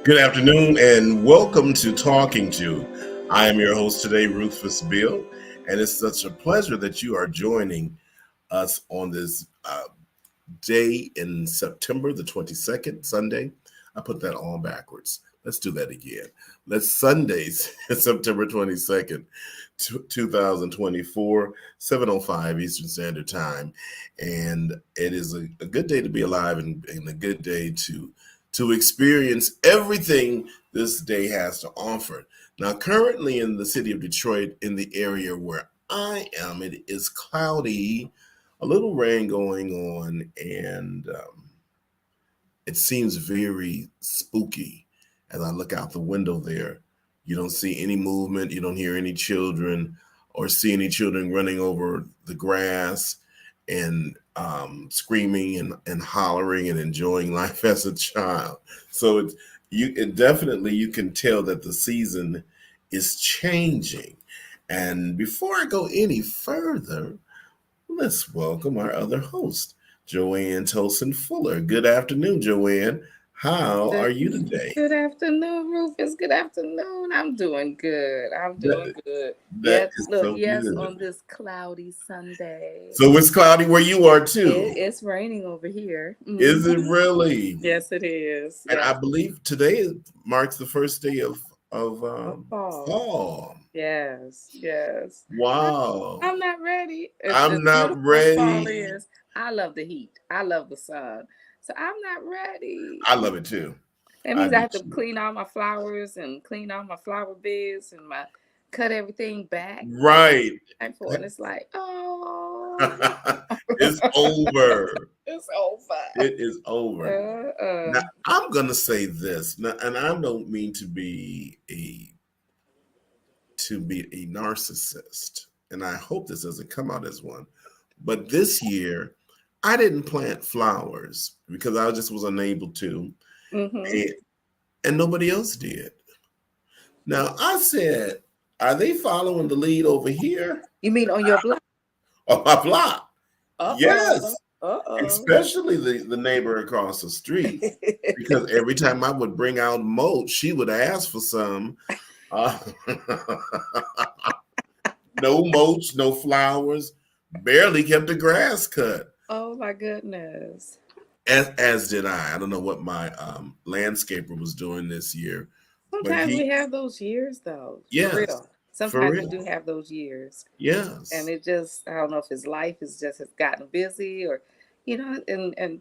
Good afternoon and welcome to Talking To. I am your host today, Rufus Bill, and it's such a pleasure that you are joining us on this day in September the 22nd, Sunday. I put that all backwards. Let's do that again. Let's Sundays, September 22nd, 2024, 7:05 Eastern Standard Time. And it is a good day to be alive and a good day to experience everything this day has to offer. Now, currently in the city of Detroit, in the area where I am, it is cloudy, a little rain going on, and it seems very spooky as I look out the window there. You don't see any movement, you don't hear any children or see any children running over the grass and screaming and hollering and enjoying life as a child. So it definitely, you can tell that the season is changing. And before I go any further, let's welcome our other host, Joanne Tolson Fuller. Good afternoon, Joanne. How Good, are you today? good afternoon, Rufus. Good afternoon. I'm doing good. I'm doing That, good. that Yes, is look, so yes, good. on this cloudy Sunday. So it's cloudy where you are too. It's raining over here. Is it really? Yes, it is. And I Yes. believe today marks the first day of Oh, fall. fall. Yes, yes. I, Wow. I'm not ready. As I'm not beautiful as fall ready. is, I love the heat. I love the sun. So I'm not ready. I love it too. That I means I do have to too. clean all my flowers and clean all my flower beds and my cut everything back. Like Right. time for and it's like, oh, It's over. it's over. It is over. Now, I'm gonna say this, now, and I don't mean to be a narcissist, and I hope this doesn't come out as one. But this year, I didn't plant flowers because I just was unable to, Mm-hmm. and, and nobody else did. Now I said, "Are they following the lead over here You mean on your block? on my block?" Uh oh. Yes, Uh oh. especially the neighbor across the street, because every time I would bring out mulch, she would ask for some. Uh, no mulch, no flowers, barely kept the grass cut. Oh my goodness. As did I. I don't know what my landscaper was doing this year, but Sometimes we have those years though, for yes, real. for Sometimes we real, do have those years. And yes, it just I don't know if his life is just has gotten busy or and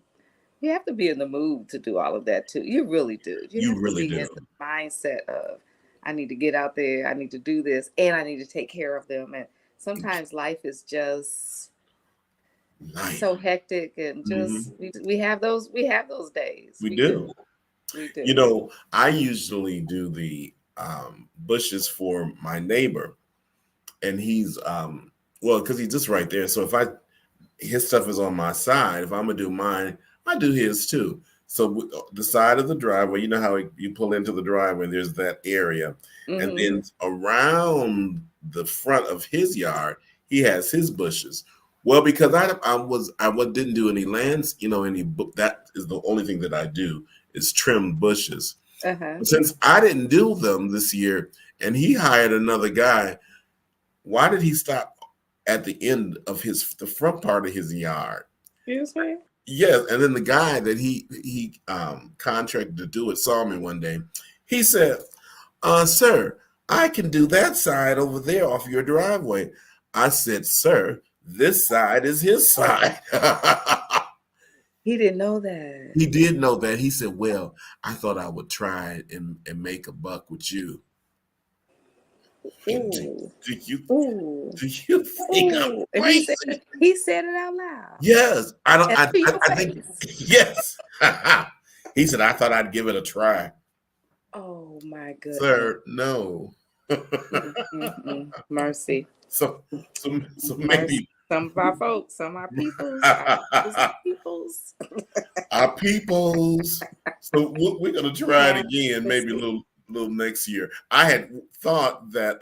you have to be in the mood to do all of that too. You really do. You you have to really be in do. the mindset of I need to get out there, I need to do this, and I need to take care of them. And sometimes life is just Life. so hectic and Hmm. just we have those days. We We do. do. We do. I usually do the bushes for my neighbor, and he's well, because he's just right there. So if I his stuff is on my side, if I'm gonna do mine, I do his too. So the side of the driveway, you know how you pull into the driveway, there's that area, and Hmm. then around the front of his yard, he has his bushes. Well, because didn't do any lands, that is the only thing that I do is trim bushes. Uh-huh. But since I didn't do them this year, and he hired another guy, why did he stop at the end of the front part of his yard? Excuse me? Yes, and then the guy that he contracted to do it saw me one day. He said, "Sir, I can do that side over there off your driveway." I said, "Sir, this side is his side." He didn't know that. He did know that. He said, "Well, I thought I would try it and make a buck with you." Do, Ooh. do you Ooh. do you think I'm Ooh. And crazy? he said it out loud. Yes, I don't. And to your I think face. yes. He said, "I thought I'd give it a try." Oh my goodness. Sir, no. Mercy. so, so Mercy. maybe Some of our folks, some of our peoples, our peoples. our peoples. So we're gonna try it again, maybe a Mercy. little next year. I had thought that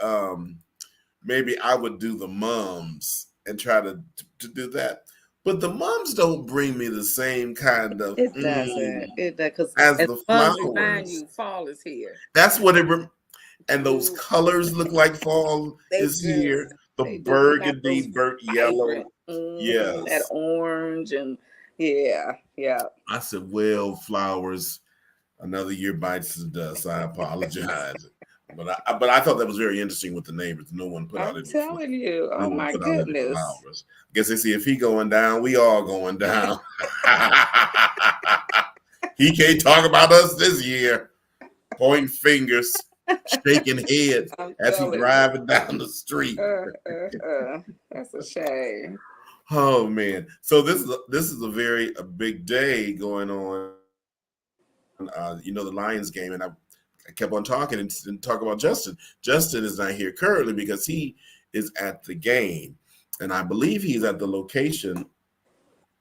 maybe I would do the mums and try to do that, But the mums don't bring me the same kind of It doesn't. It does because as as the mums remind flowers. you fall is here. That's what and those Ooh, colors look like fall they is here. do. The They do. They got burgundy, those burnt yellow. vibrant, that Yes. orange and yeah, yeah. I said, well, flowers, another year bites the dust. I apologize. But I thought that was very interesting with the neighbors. I'm telling you. No Oh one my put out any goodness. flowers. Guess they see if he going down, we all going down. He can't talk about us this year. Pointing fingers, shaking heads I'm as he telling you. driving down the street. That's a shame. Oh man! So this is a big day going on. The Lions game, and I kept on talking and talk about Justin. Justin is not here currently because he is at the game, and I believe he's at the location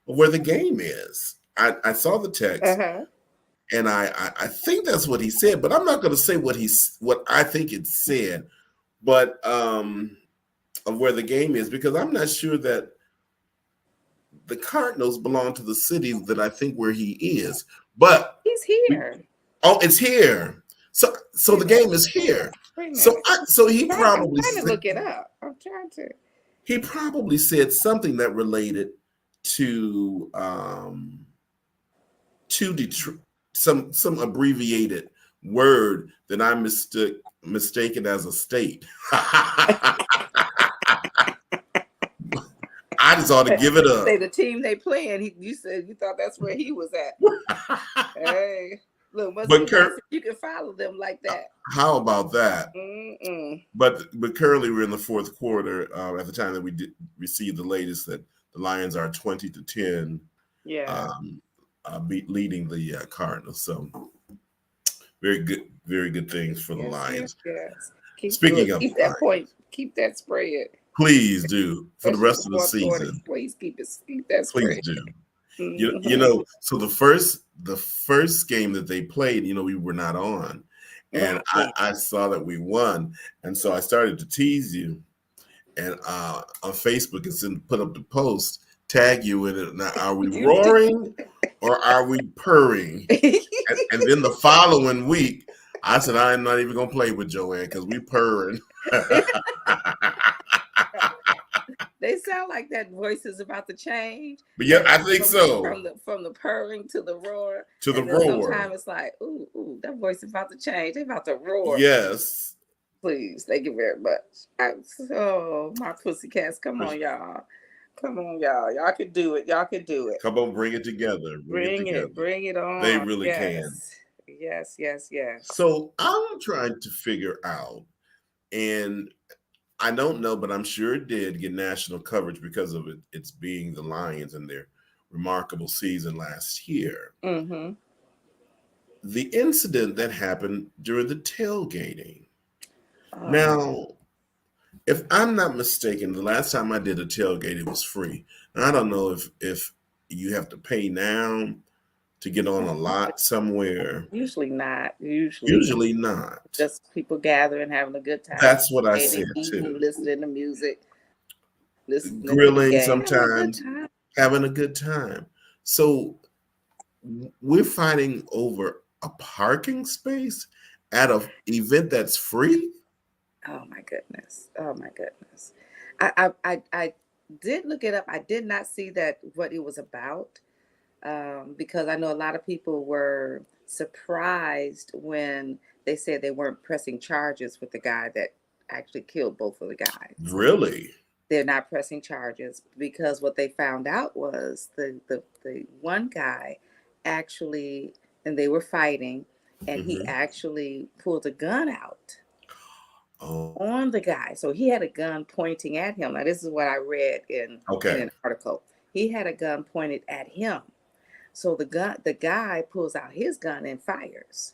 where the game is. I saw the text, Uh-huh. and I think that's what he said, but I'm not going to say what I think it said, but of where the game is, because I'm not sure that the Cardinals belong to the city that I think where he is. But He's here. it's here. So the game is here. Wait a So minute. he I'm probably trying to look it up. I'm trying to. he probably said something that related to Detroit, some abbreviated word that I mistaken as a state. I just ought to give it up. Say the team they playing. You said you thought that's where he was at. Hey, look, must be nice if you can follow them like that. How about that? Mm-mm. But currently we're in the fourth quarter. At the time that we received the latest, that the Lions are 20-10. Yeah. Leading the Cardinals. So very good things for the Lions. Yes. Speaking of keep that point, keep that spread. Please do for the rest of the season. Please keep that spread. Please do. Mm-hmm. So the first game that they played, we were not on, and I saw that we won, and so I started to tease you, and on Facebook and put up the post, tag you in it. Now, are we roaring or are we purring? and then the following week, I said I'm not even gonna play with Joanne because we purring. They sound like that voice is about to change. But yeah, I think so. From the purring to the roar. To the roar. Sometimes it's like, ooh, that voice is about to change. They're about to roar. Yes. Please, thank you very much. My pussycats, come on, y'all. Come on, y'all. Y'all can do it. Y'all can do it. Come on, bring it together. Bring it on. They really can. Yes. So I'm trying to figure out, and I don't know, but I'm sure it did get national coverage because of it's being the Lions and their remarkable season last year. Mm-hmm. The incident that happened during the tailgating. Now, if I'm not mistaken, the last time I did a tailgate, it was free. And I don't know if you have to pay now to get on a lot somewhere. Usually not. Usually not. Just people gathering, having a good time. That's what I said too. Listening to music. Grilling sometimes. Having a good time. So we're fighting over a parking space at an event that's free? Oh my goodness. I did look it up. I did not see what it was about. Because I know a lot of people were surprised when they said they weren't pressing charges with the guy that actually killed both of the guys. Really? They're not pressing charges because what they found out was the one guy actually, and they were fighting, and he actually pulled a gun out on the guy. So he had a gun pointing at him. Now, this is what I read in an article. He had a gun pointed at him. So the guy pulls out his gun and fires.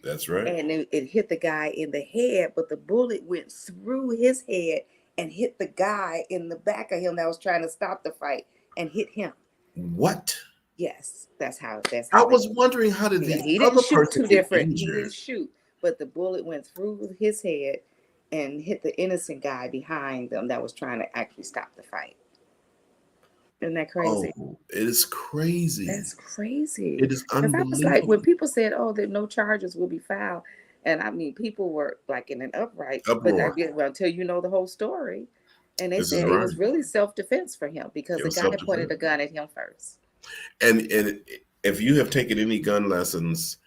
That's right. And it hit the guy in the head, but the bullet went through his head and hit the guy in the back of him that was trying to stop the fight and hit him. What? Yes, that's how. I was wondering how did the other person get injured? He didn't shoot, but the bullet went through his head and hit the innocent guy behind them that was trying to actually stop the fight. Isn't that crazy? Oh, it is crazy. That's crazy. It is Because I was like, when unbelievable. people said, "Oh, that no charges will be filed," and I mean, people were like in an upright. But I Uproar. get well until you know the whole story, and they This is said it right. was really self defense for him because It the was guy pointed self-defense. a gun at him first. And if you have taken any gun lessons,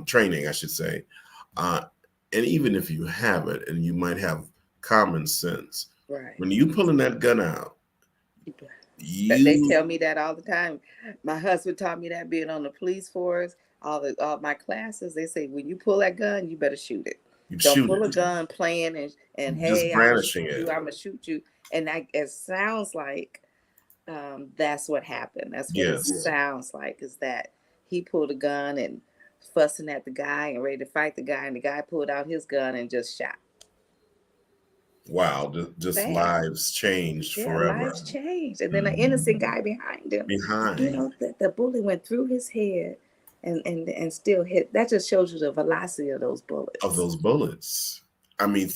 training, I should say, uh, and even if you haven't, and you might have common sense, Right. when you pulling that gun out, But they you tell me that all the time. My husband taught me that being on the police force, all my classes. They say when you pull that gun, you better shoot it. you Don't shoot pull a it, gun playing and just hey, I'm gonna brandishing shoot you. it. I'm gonna shoot you. And that it sounds like that's what happened. That's what it Yes. sounds like. Is that he pulled a gun and fussing at the guy and ready to fight the guy, and the guy pulled out his gun and just shot. Wow. Just Sad. lives changed Yeah, lives forever. changed. And then an innocent guy behind him, Behind the bullet went through his head and still hit. That just shows you the velocity of those of bullets. those bullets. I mean,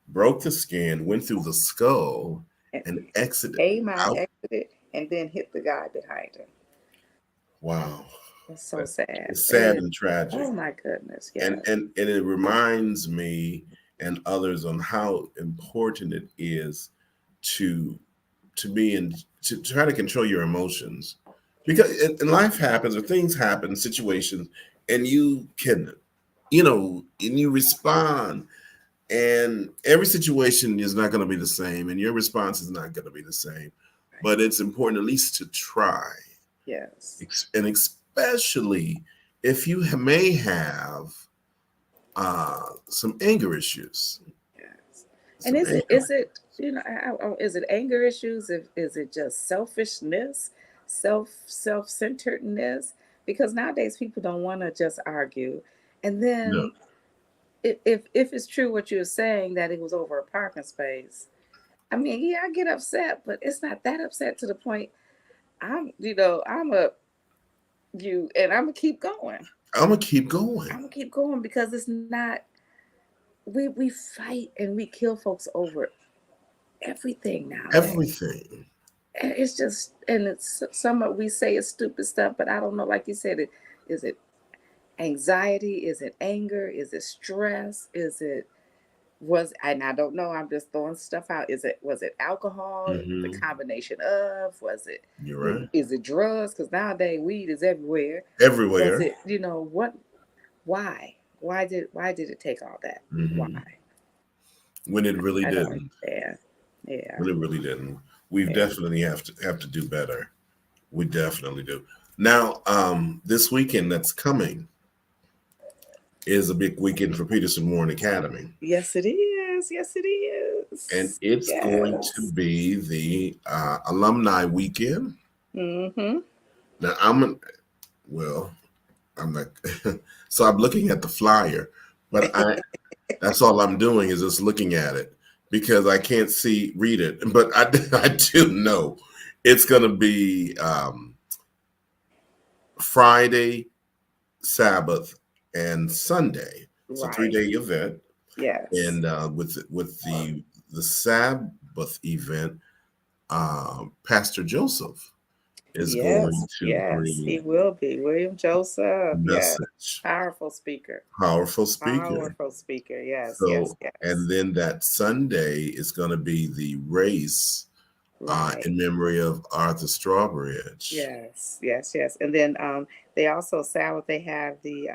broke the skin, went through the skull, And and exited came out, out. exited, and then hit the guy behind him. Wow. It's so sad. It's It sad is. and tragic. Oh my goodness. And Yeah. and it reminds me and others on how important it is to be and to try to control your emotions, because and life happens or things happen, situations, and you can, and you respond, and every situation is not going to be the same, and your response is not going to be the same, but it's important at least to try. Yes. And especially if you may have some anger issues. Yes. And Some anger. is it is it anger issues? Is it just selfishness, self-centeredness? Because nowadays people don't want to just argue. And No, then if it's true what you're saying that it was over a parking space, I mean, yeah, I get upset, but it's not that upset to the point I'm a you and I'm gonna keep going. I'm gonna keep going. I'm gonna keep going because it's not we fight and we kill folks over everything nowadays. Everything. And it's just and it's some of we say it's stupid stuff, but I don't know. Like you said, is it anxiety? Is it anger? Is it stress? Is it was and I don't know. I'm just throwing stuff out. Was it alcohol? The Hmm. combination of was it You're right. is it drugs? Because nowadays weed is everywhere. Was Everywhere. it what? Why? Why did it take all that? Why? Hmm. When it really I don't didn't. understand. Yeah. When it really didn't. We Yeah. definitely have to do better. We definitely do. Now, this weekend that's coming is a big weekend for Peterson Warren Academy. Yes, it is. Yes, it And is. it's going to Yes. be the alumni weekend. Mm-hmm. Now well, I'm not so I'm looking at the flyer, but that's all I'm doing is just looking at it because I can't read it. But I do know it's going to be Friday, Sabbath, and Sunday. It's a Right. 3-day event, Yes. and with the Sabbath event, Pastor Joseph is going Yes. to Yes. He bring will be. William Joseph. Yes. message. Powerful speaker. Powerful speaker. Powerful speaker. Yes. Yes. So, and Yes. then that Sunday is going to be the race Right. in memory of Arthur Strawbridge. Yes. Yes. Yes. And then they also Sabbath they have the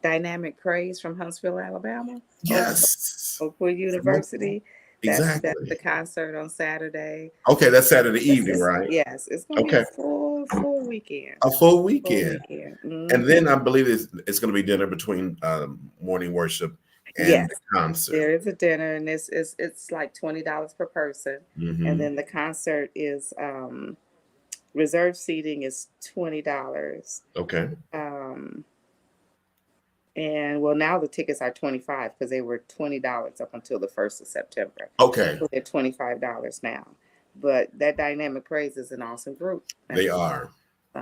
dynamic praise from Huntsville, Alabama. Yes, Oakwood from Oklahoma. University. That's the Exactly. concert on Saturday. Okay, that's Saturday It's, evening, it's right? yes, it's gonna be a Okay, full weekend. a full Full weekend, weekend. and Hmm. then I believe it's going to be dinner between morning worship and Yes, the concert. there is a dinner, and it's like $20 per person, and Hmm. then the concert is reserved seating is $20. Okay. Um, and well, now the tickets are 25 because they were $20 up until the 1st of September. Okay. So they're $25 now. But that Dynamic Praise is an awesome group. They are. They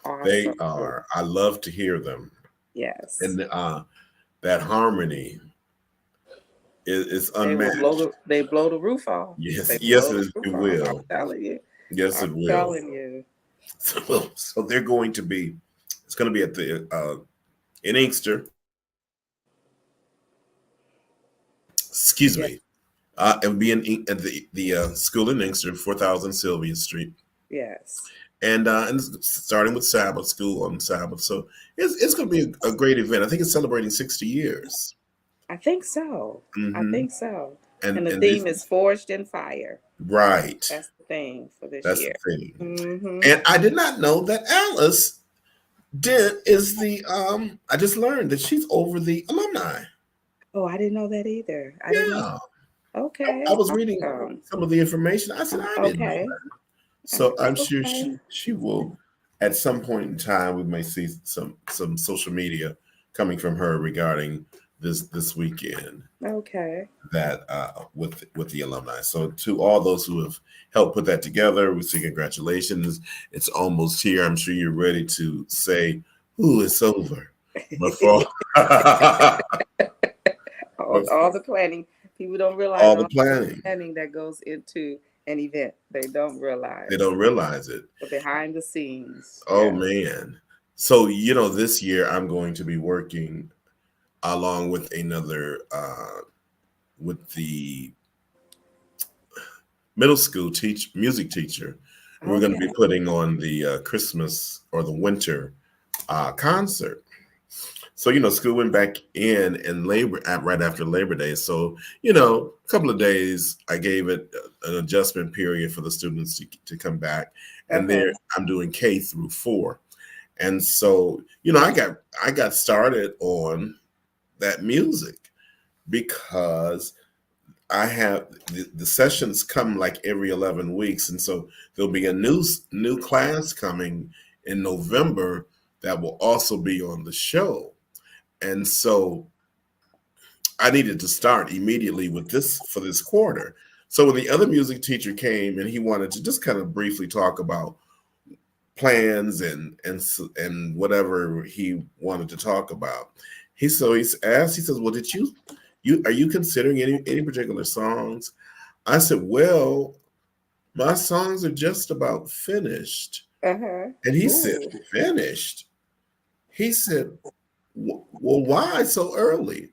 Awesome group. are. I love to hear them, Yes. and that harmony is unmatched. They blow the roof off. Yes, They yes, blow the it roof off. I'm will. telling you. Yes, it I'm will. telling you. So they're going to be. It's going to be at the in Inkster. Excuse Yeah. me. It will be at the school in Inkster, 4000 Sylvia Street, Yes. and starting with Sabbath school on Sabbath. So it's going to be a great event. I think it's celebrating 60 years. I think so. I Hmm. think so. And the And theme this is Forged in Fire. right. That's the theme for this That's year. the thing. Mm-hmm. And I did not know that Alice Dent is the I just learned that she's over the alumni. Oh, I didn't know that either. I didn't know. Yeah. I Okay. was reading Awesome. some of the information. I said I didn't know Okay. that. So I'm sure Okay. she will at some point in time we may see some social media coming from her regarding this weekend Okay. that with the alumni. So to all those who have helped put that together, we say congratulations. It's almost here. I'm sure you're ready to say, "Ooh, it's over." But for but All the planning. People don't realize all the all the planning, planning that goes into an event. They don't they realize don't realize it. the behind the scenes. Oh Yeah. man. So this year I'm going to be working along with another with the middle school music teacher. We're going to be Okay. putting on the Christmas or the winter concert. So school went back in right after Labor Day. So a couple of days I gave it an adjustment period for the students to come back, and Uh-huh. there I'm doing K through 4, and so I got started on that music because I have the sessions come like every 11 weeks. And so there'll be a new class coming in November that will also be on the show. And so I needed to start immediately with this for this quarter. So when the other music teacher came and he wanted to just kind of briefly talk about plans and whatever he wanted to talk about, he asked, he says, "Well, did you are you considering any particular songs?" I said, "Well, my songs are just about finished." Uh-huh. And he said, Ooh. "Finished?" He said, "Well, why so early?"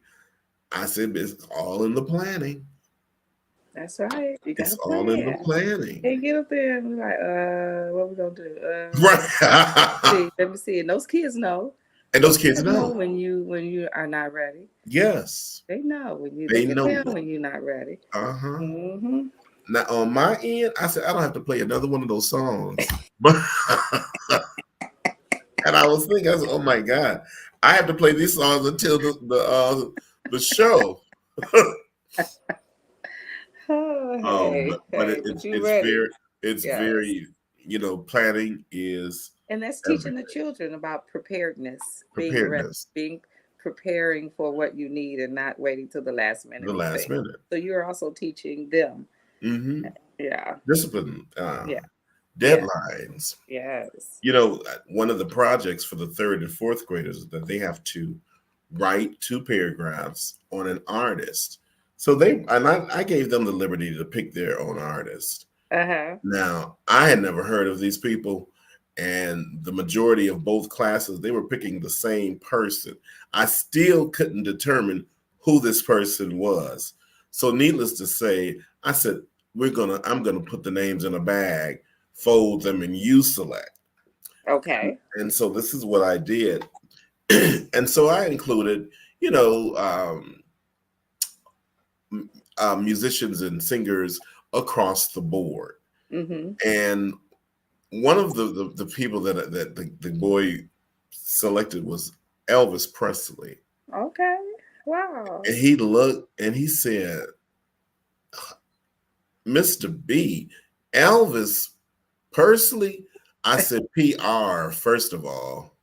I said, "It's all in the planning. That's right. You It's gotta all in the plan. planning." Can't get up there and be like, what we gonna do? Right. See, let me see. And those kids know. And those kids They know know. when you are not ready. Yes. They know they They can know. tell when you're not ready. Uh-huh. Mm-hmm. Now on my end, I said, I don't have to play another one of those songs. But and I was thinking, I said, oh my God, I have to play these songs until the show. Oh, hey, But hey, but you it's ready? Yes. very planning is And that's teaching the everything. children about preparedness, being ready, Preparedness, being preparing for what you need and not waiting till the last the minute of last things. minute. So you're also teaching them. Hmm. Yeah. Discipline, Yeah. Yeah. deadlines. Yes. One of the projects for the third and fourth graders is that they have to write 2 paragraphs on an artist. So I gave them the liberty to pick their own artist. Uh-huh. Now, I had never heard of these people, and the majority of both classes, they were picking the same person. I still couldn't determine who this person was. So needless to say, I said, I'm gonna put the names in a bag, fold them, and you select. Okay. And so this is what I did. And so I included, you know, musicians and singers across the board. Mm-hmm. And one of the people that the boy selected was Elvis Presley. Okay. Wow. And he looked and he said, "Mr. B, Elvis Presley." I said, "PR, first of all."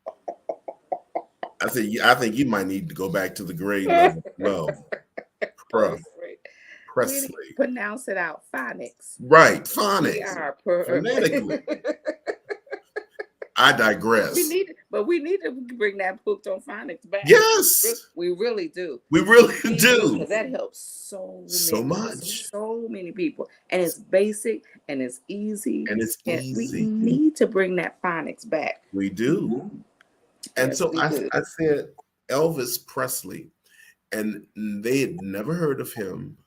I said, "I think you might need to go back to the grade level below. Oh, Pre- sweet. We need to Presley." pronounce it out. Phonics. Right, phonics, PR. phonetically. I we digress. need But we need to bring that hooked on phonics back. Yes, We really do. we really We do. because that helps So much. so many people, and it's basic and it's easy. And it's And we easy. need to bring that phonics back. We do. And Yes, so we I do. said Elvis Presley, and they had never heard of him.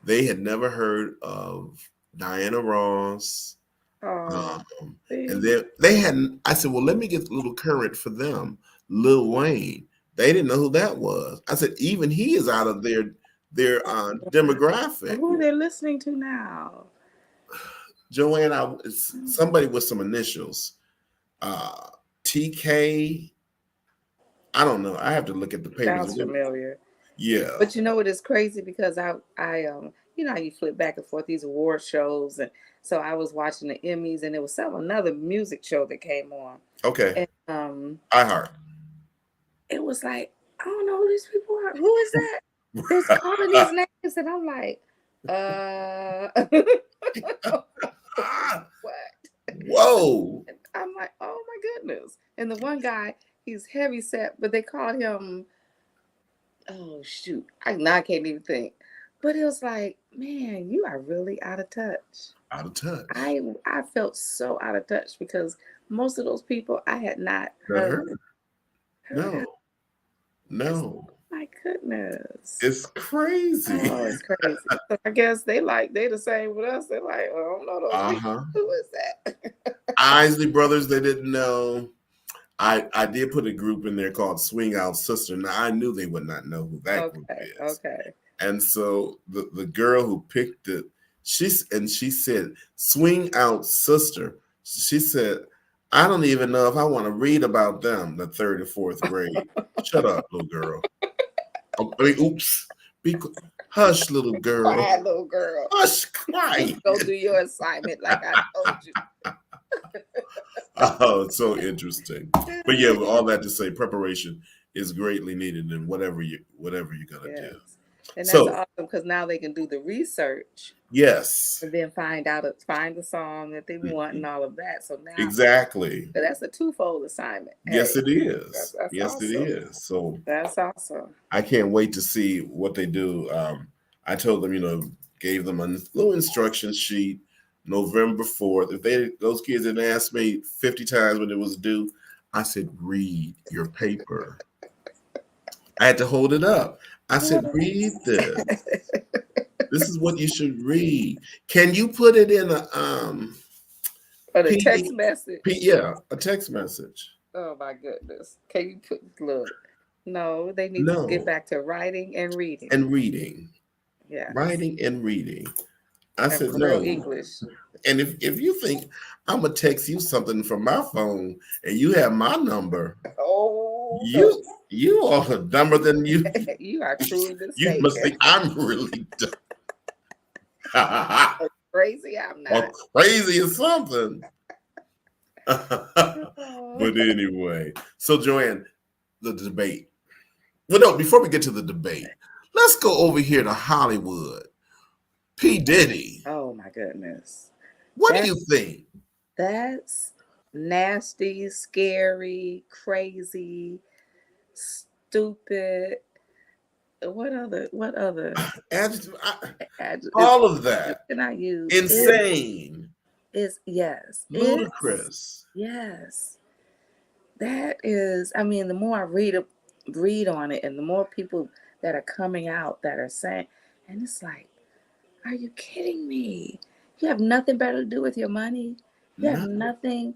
They had never heard of Diana Ross. Oh, And they hadn't. I said, well, let me get a little current for them. Lil Wayne. They didn't know who that was. I said, even he is out of their demographic. who are they listening to now? Joanne, somebody with some initials. TK. I don't know. I have to look at the papers. Sounds familiar. Yeah. But you know what is crazy because I you know how you flip back and forth these award shows, and so I was watching the Emmys and there was another music show that came on. Okay. And iHeart. it was like, I don't know who these people are. Who is that? There's all of these names, and I'm like, what? Whoa. I'm like, oh my goodness. And the one guy, he's heavy set, but they called him, oh shoot, I can't even think. But it was like, man, you are really out of touch. Out of touch. I felt so out of touch because most of those people I had not heard. No. My goodness. It's crazy. Oh, it's crazy. So I guess they the same with us. They're like, oh, I don't know those people. Who is that? Isley Brothers, they didn't know. I did put a group in there called Swing Out Sister. Now I knew they would not know who that group is. Okay. And so the girl who picked it, she said, Swing Out Sister. She said, I don't even know if I want to read about them, the third or fourth grade. Shut up, little girl. Oops. Hush, little girl. Quiet, little girl. Hush, quiet. Go do your assignment like I told you. Oh, it's so interesting. But yeah, all that to say, preparation is greatly needed in whatever you're gonna do. And that's awesome because now they can do the research. Yes. And then find the song that they want and all of that. So now exactly. So that's a twofold assignment. Yes, it is. That's yes, awesome. It is. So that's awesome. I can't wait to see what they do. I told them, gave them a little instruction sheet. November 4th. If those kids had asked me 50 times when it was due, I said, read your paper. I had to hold it up. I said, read this. This is what you should read. Can you put it in a text message? A text message. Oh my goodness. Can you look? No, they need to get back to writing and reading. Yeah. Writing and reading. I said no. English. And if you think I'm gonna text you something from my phone and you have my number, you are dumber than you. You are truly mistaken. You must think I'm really dumb. Crazy, I'm not. Crazy or something. But anyway, so Joanne, the debate. Well, no, before we get to the debate, let's go over here to Hollywood. P. Diddy. Oh my goodness. What do you think? That's nasty, scary, crazy, stupid. What other? Adjective. All of that. Can I use? Insane. Yes. Ludicrous. Yes. That is. I mean, the more I read on it, and the more people that are coming out that are saying, and it's like, are you kidding me? You have nothing better to do with your money. You have nothing.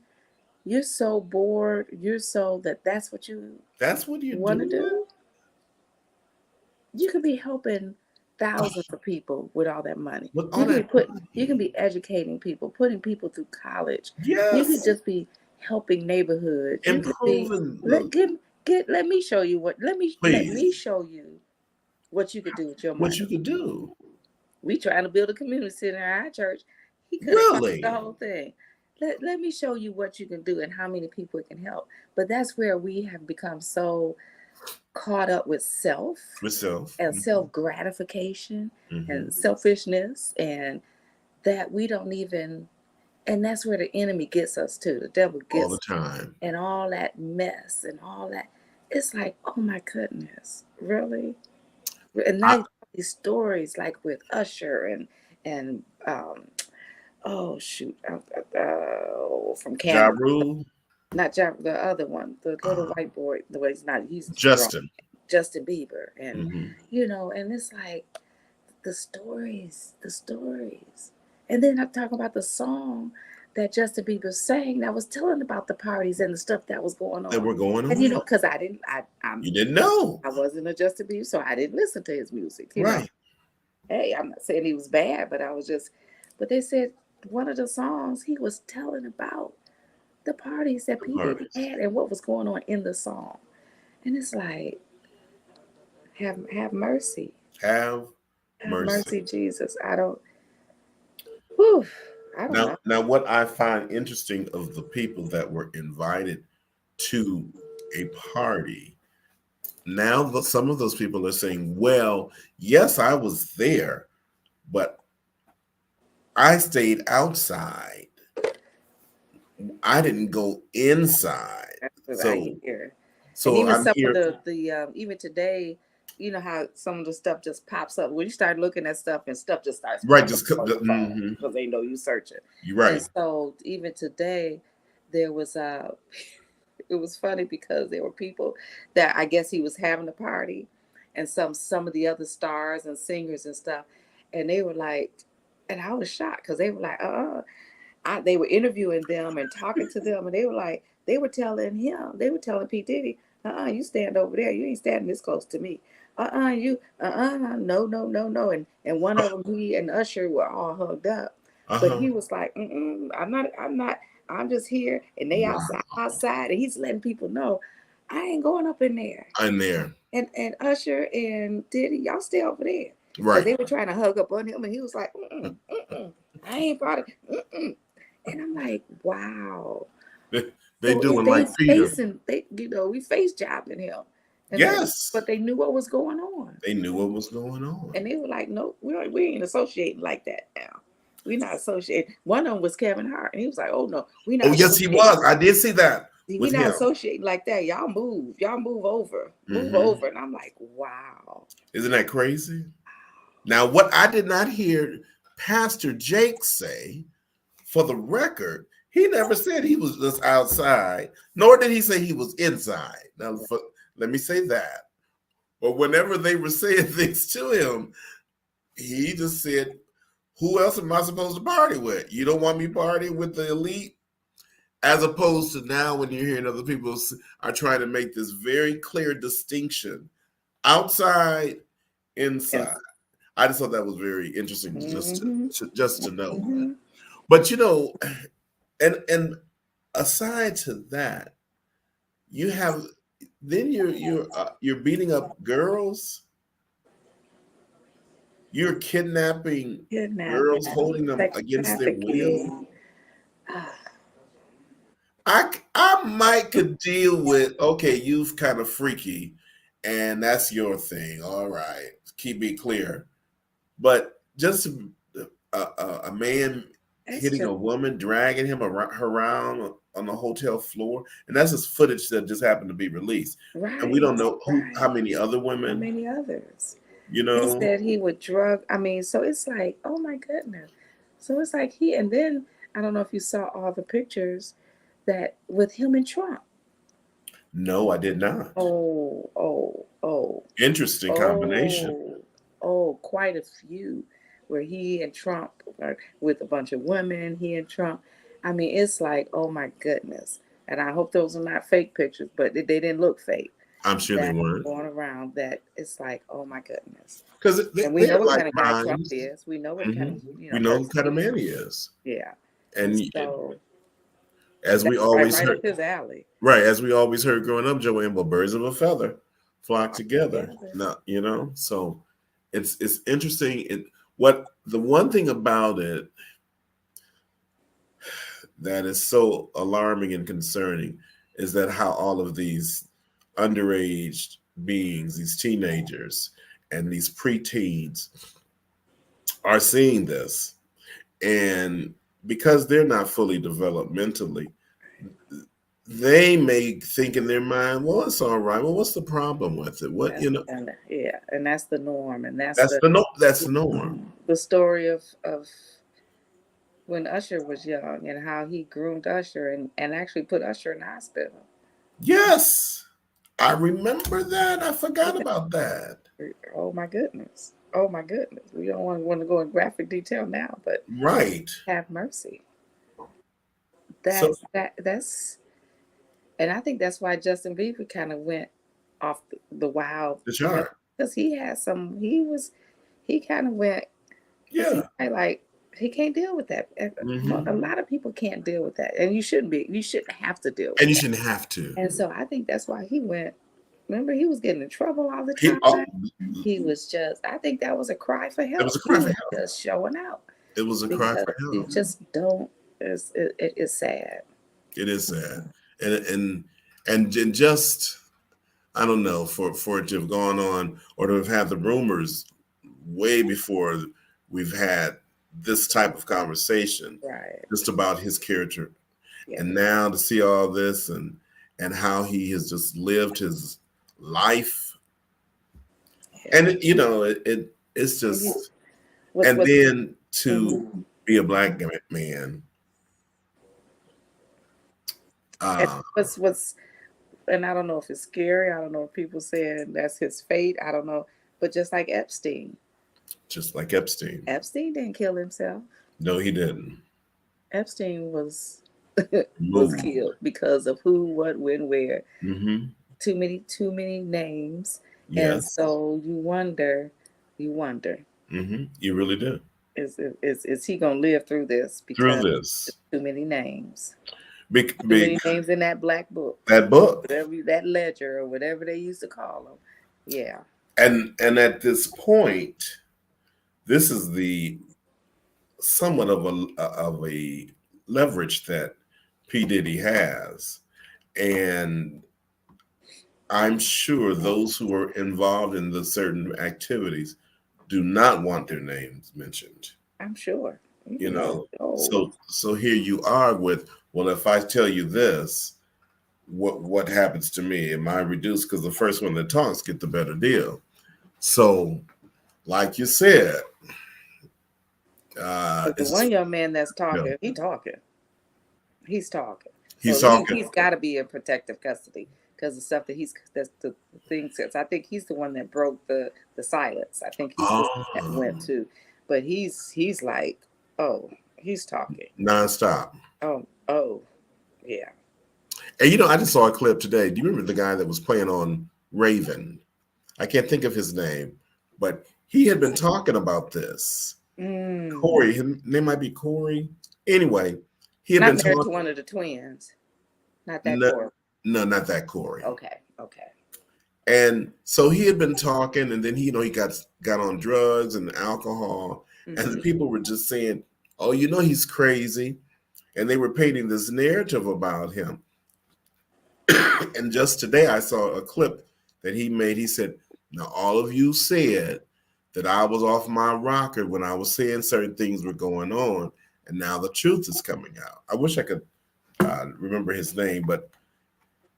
You're so bored. You're so that's what you want to do. You could be helping thousands of people with all that money. You can be educating people, putting people through college. Yes. You could just be helping neighborhoods. Improving. Let me show you what. Let me show you what you could do with your money. What you could do. We trying to build a community center in our church. He could have covered the whole thing. Let me show you what you can do and how many people it can help. But that's where we have become so caught up with self and self-gratification and selfishness, and that we don't even And that's where the enemy gets us too. The devil all the gets, time. and all that mess and all that. It's like, oh my goodness, really? And I, now these stories like with Usher and oh shoot, from Ja Canada, Rule, not the other one, the little uh, white boy. The way he's grown, Justin. Justin Bieber, and Hmm. and it's like the stories, and then I'm talking about the song that Justin Bieber sang that was telling about the parties and the stuff that was going That on. were going And on. because You didn't know. I wasn't a Justin Bieber, so I didn't listen to his music. Right. Hey, I'm not saying he was bad, but but they said one of the songs he was telling about the parties that The P Diddy parties. had and what was going on in the song, and it's like, have mercy, Have have mercy. mercy, Jesus. Whew, I don't know. Now, what I find interesting of the people that were invited to a party, now some of those people are saying, well, yes, I was there, but I stayed outside. I didn't go inside. That's what I So, hear. And so even I'm some of here. the even today, you know how some of the stuff just pops up when you start looking at stuff and stuff just starts Right. popping Just up on your phone mhm. because they know you searching. You're And right. so even today, there was it was funny because there were people that I guess he was having a party, and some of the other stars and singers and stuff, and they were like, and I was shocked because they were like, they were interviewing them and talking to them, and they were like, they were telling P Diddy, you stand over there, you ain't standing this close to me, no, no, no, no, and one of them, he and Usher were all hugged up, but Uh-huh. he was like, I'm not, I'm just here, and they Wow. outside, and he's letting people know, I ain't going up in there, I'm there. and Usher and Diddy, y'all stay over there, because Right. they were trying to hug up on him, and he was like, I ain't part of, and I'm like, wow. They So doing they like Peter. facing, we face jabbing him, and but Yes. they knew what was going on, They knew what was going on. and they were like, nope, we ain't associating like that now. We're not associating. One of them was Kevin Hart, and he was like, oh no, we Oh, not yes, he associating. was. I did see that We with not him. associating like that. Y'all move over, Hmm. and I'm like, wow. Isn't that crazy? Now, what I did not hear Pastor Jake say, for the record, he never said he was just outside, nor did he say he was inside. Now, let me say that. But whenever they were saying things to him, he just said, who else am I supposed to party with? You don't want me partying with the elite? As opposed to now when you're hearing other people are trying to make this very clear distinction, outside, And, inside. I just thought that was very interesting mm-hmm, just to know. mm-hmm. But and aside to that, you have then you're beating up girls, you're kidnapping girls, Kidnapping, holding them sex against their will. trafficking. Ah, I might could deal with, okay, you've kind of freaky, and that's your thing. All right, keep it clear. But just a man that's hitting just a woman, dragging her around on the hotel floor, and that's just footage that just happened to be released, and we right, don't know how right. many other How women, many others? you They know. said he would drug. I mean, so it's like, oh my goodness. So it's like and then I don't know if you saw all the pictures that with him and Trump. No, I did not. Oh, oh, oh, Interesting combination. oh, oh, quite a few where he and Trump are with a bunch of women, he and Trump. I mean, it's like, oh my goodness. And I hope those are not fake pictures, but they didn't look fake. I'm sure they That weren't, going around that it's like, oh my goodness. because And we know they're what like kind of guy Trump minds. is. We know what kind Hmm. of We know what person kind of he is. man he is, Yeah. And and so as we that's always right up heard, his alley. right, as we always heard growing up, Joanne, well, birds of a feather flock All together. together. Now, so it's interesting. What the one thing about it that is so alarming and concerning is that how all of these underage beings, these teenagers and these preteens are seeing this. And because they're not fully developed mentally, they may think in their mind, well, it's all right. Well, what's the problem with it? What, and that's the norm, and that's that's the no, that's the norm. the story of when Usher was young and how he groomed Usher and actually put Usher in the hospital. Yes, I remember that. I forgot about that. Oh my goodness. Oh my goodness. We don't want to go in graphic detail now, but Right. have mercy. So That's and I think that's why Justin Bieber kind of went off the wild, the chart. because he had some. He kind of went. Yeah. Like he can't deal with that. A lot of people can't deal with that, and you shouldn't be. You shouldn't have to deal with And you that. shouldn't have to. And so I think that's why he went. Remember, he was getting in trouble all the time. He was just. I think that was a cry for help. It was a cry for help. Just showing out. It was a cry for help. You just don't. It's sad. It is sad, and just, I don't know, for it to have gone on or to have had the rumors way before we've had this type of conversation, right? Just about his character, and now to see all this and how he has just lived his life, and it's just, and then to be a black man. What's and I don't know if it's scary. I don't know if people saying that's his fate. I don't know, but just like Epstein. Epstein didn't kill himself. No, he didn't. Epstein was killed because of who, what, when, where. Mm-hmm. Too many names. Yes. And so you wonder. Mm-hmm. You really do. Is he gonna live through this? Because too many names. Too many names in that black book. That ledger, or whatever they used to call them. Yeah. And at this point, this is the somewhat of a leverage that P. Diddy has, and I'm sure those who are involved in the certain activities do not want their names mentioned. I'm sure. So here you are with, well, if I tell you this, what happens to me? Am I reduced? Because the first one that talks get the better deal. So, like you said, the one young man that's talking, he's talking. He's talking. He's got to be in protective custody because the stuff that's the things. I think he's the one that broke the silence. I think he's the one that went to, but he's like, he's talking nonstop. Oh, yeah. And I just saw a clip today. Do you remember the guy that was playing on Raven? I can't think of his name, but he had been talking about this. Corey, his name might be Corey. Anyway, he had been married to one of the twins. Not that Corey. No, not that Corey. Okay. And so he had been talking, and then he got on drugs and alcohol, and the people were just saying, "Oh, he's crazy," and they were painting this narrative about him. And just today, I saw a clip that he made. He said, "Now, all of you said that I was off my rocker when I was saying certain things were going on, and now the truth is coming out." I wish I could remember his name, but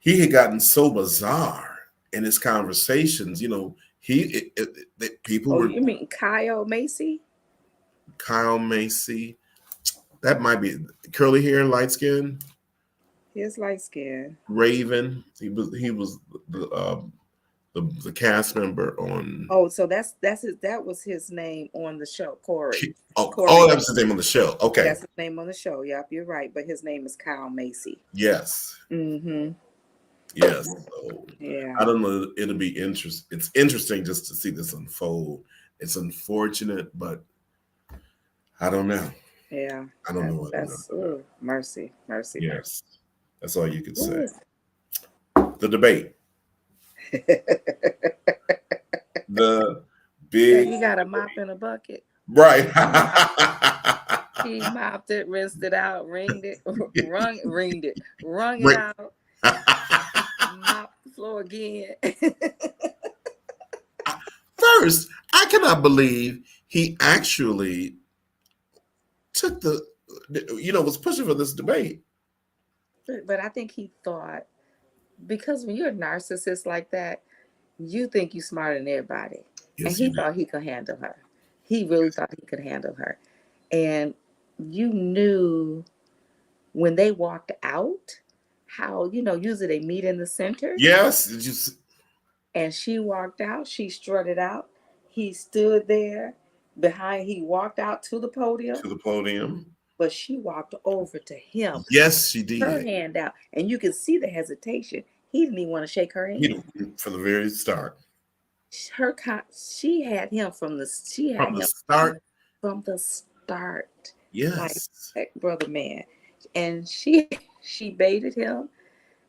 he had gotten so bizarre in his conversations. People were. You mean Kyle Macy? Kyle Macy, that might be curly hair, light skin. He's light skin. Raven. He was the cast member on. Oh, so that was his name on the show, Corey. Corey, that was his name on the show. Okay, that's his name on the show. Yep, you're right. But his name is Kyle Macy. Yes. Mm-hmm. Yes. So, yeah. I don't know. It'll be interesting. It's interesting just to see this unfold. It's unfortunate, but I don't know. Yeah. I don't know. That's mercy. Yes. That's all you can say. The debate. The big. You got a mop in a bucket. Right. He mopped it, rinsed it out, wrung it out, mopped the floor again. First, I cannot believe he actually took the was pushing for this debate. But I think he thought, because when you're a narcissist like that, you think you're smarter than everybody. And Yes, he you did. thought he could handle her. He really thought he could handle her. And you knew when they walked out how, usually they meet in the center. Yes, did you? And she walked out, she strutted out. He stood there behind, he walked out to the podium, To the podium. but she walked over to him, Yes, she her did. hand out. And you could see the hesitation. He didn't even want to shake her hand. From the very start. She had him from the Start. From the start. Yes. Like brother man. And she baited him,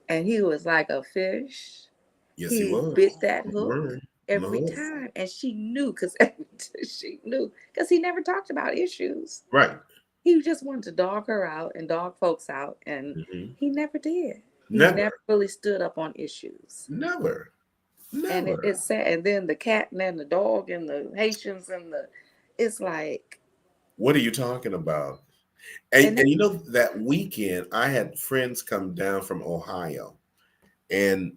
and he was like a fish. Yes, he was. Bit that hook every time, and she knew because he never talked about issues. Right. He just wanted to dog her out and dog folks out, and he never did. He never really stood up on issues. Never. And it's sad. And then the cat and the dog and the Haitians it's like, what are you talking about? And that weekend I had friends come down from Ohio, and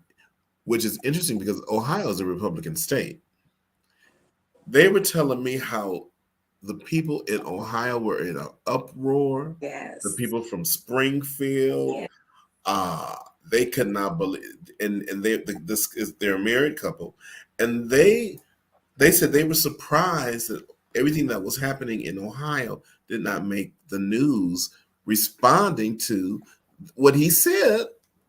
which is interesting because Ohio is a Republican state. They were telling me how the people in Ohio were in an uproar. Yes. The people from Springfield, they could not believe, and they're a married couple, and they said they were surprised that everything that was happening in Ohio did not make the news, responding to what he said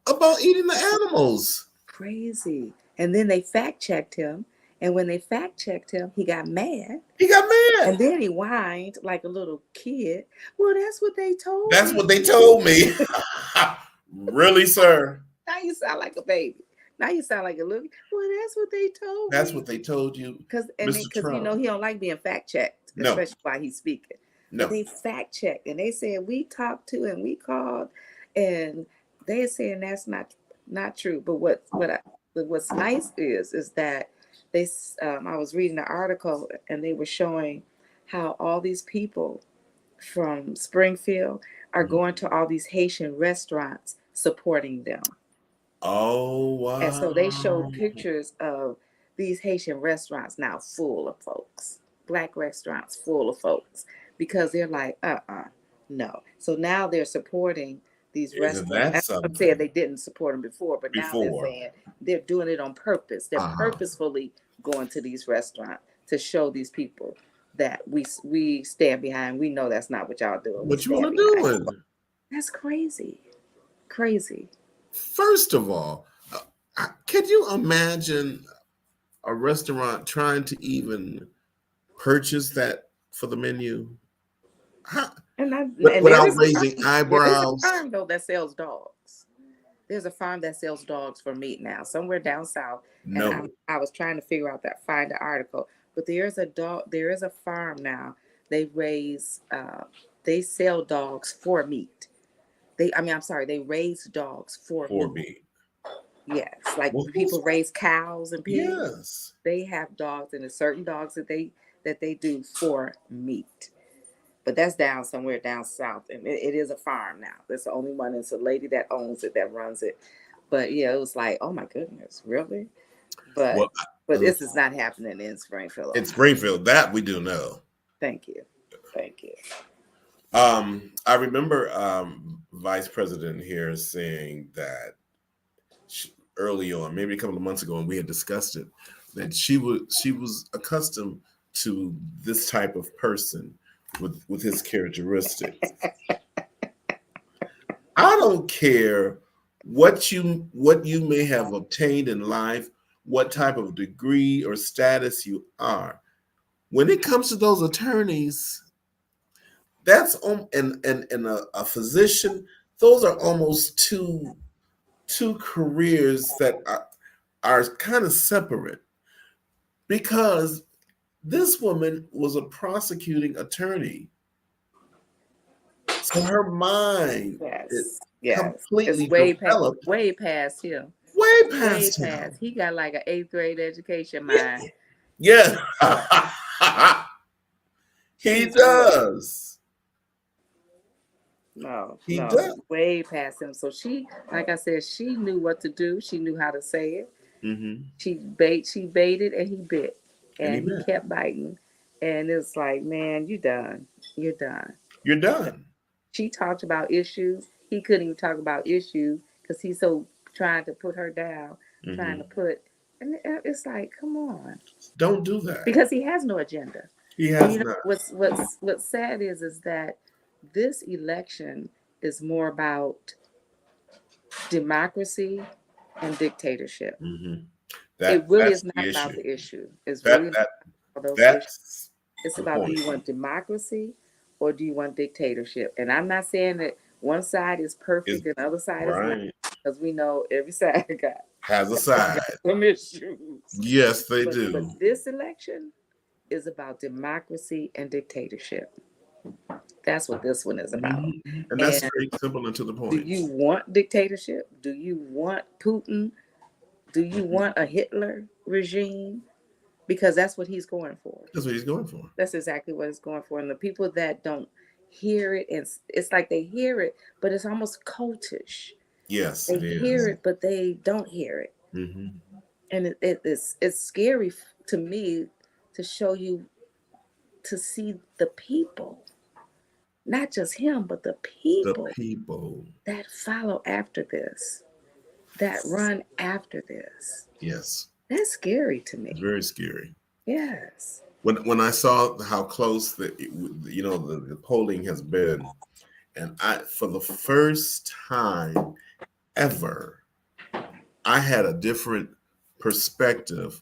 about eating the animals. Crazy. And then they fact checked him. And when they fact checked him, he got mad. And then he whined like a little kid. Well, that's what they told me. That's what they told me. Really, sir? Now you sound like a baby. Now you sound like a little. Well, that's what they told me. That's what they told you. Because he don't like being fact checked, especially while he's speaking. No. But they fact checked, and they said we talked to and we called, and they're saying that's not true. But what's nice is that I was reading an article, and they were showing how all these people from Springfield are going to all these Haitian restaurants supporting them. Oh, wow. And so they showed pictures of these Haitian restaurants now full of folks, Black restaurants full of folks, because they're like, no. So now they're supporting these restaurants. I'm saying they didn't support them before, but now they're saying they're doing it on purpose. They're purposefully going to these restaurants to show these people that we stand behind. We know that's not what y'all doing. What you all are doing? That's crazy. Crazy. First of all, could you imagine a restaurant trying to even purchase that for the menu? Without raising eyebrows. There's a farm, though, that sells dogs. There's a farm that sells dogs for meat now, somewhere down south. No. And I was trying to find the article. But there is a farm now. They sell dogs for meat. They raise dogs for meat. Yes, like people raise cows and pigs. Yes. They have dogs, and there's certain dogs that they do for meat. But that's somewhere down south, and it is a farm now. That's the only one. It's a lady that owns it, that runs it. But yeah, it was like, oh my goodness, really? But this is not happening in Springfield. In Springfield, that we do know. Thank you. I remember Vice President here saying that early on, maybe a couple of months ago, and we had discussed it, that she was accustomed to this type of person with his characteristics. I don't care what you may have obtained in life, what type of degree or status you are. When it comes to those attorneys, that's and a physician, those are almost two careers that are kind of separate, because this woman was a prosecuting attorney. So her mind is completely developed. Way past him. Way past him. He got like an 8th grade education mind. Yeah. He does. He does. way past him. So she, like I said, she knew what to do. She knew how to say it. Mm-hmm. She baited and he bit, And he and he bet. kept biting. And it's like, man, you done. You're done. You're done. She talked about issues. He couldn't even talk about issues because he's so trying to put her down, trying to Mm-hmm. put, and it's like, come on, Don't do that. because he has no agenda. He And has you know not. what's sad is that this election is more about democracy and dictatorship. Mm-hmm. It really That's is not the about issue. the issue. It's That really not that about those issues. that's It's the about, do point. you want democracy or do you want dictatorship? And I'm not saying that one side is Is perfect and the other side is not, right. because we know every side Has a side. got some issues. Yes, they But do. this election is about democracy and dictatorship. That's what this one is about. Mm-hmm. And that's And very simple and to the do point. you want dictatorship? Do you want Putin? Do you want a Hitler regime? Because that's what he's going for. That's what he's going for. That's exactly what it's going for. And the people that don't hear it, and it's like they hear it, but it's almost cultish. Yes, They it is. hear it, but they don't hear it. Mm-hmm. And it's scary to me to show you, to see the people, not just him, but the The people people. that follow after this, that run after this. Yes. That's scary to It's me. very scary. Yes. When I saw how close the polling has been, and I, for the first time ever, I had a different perspective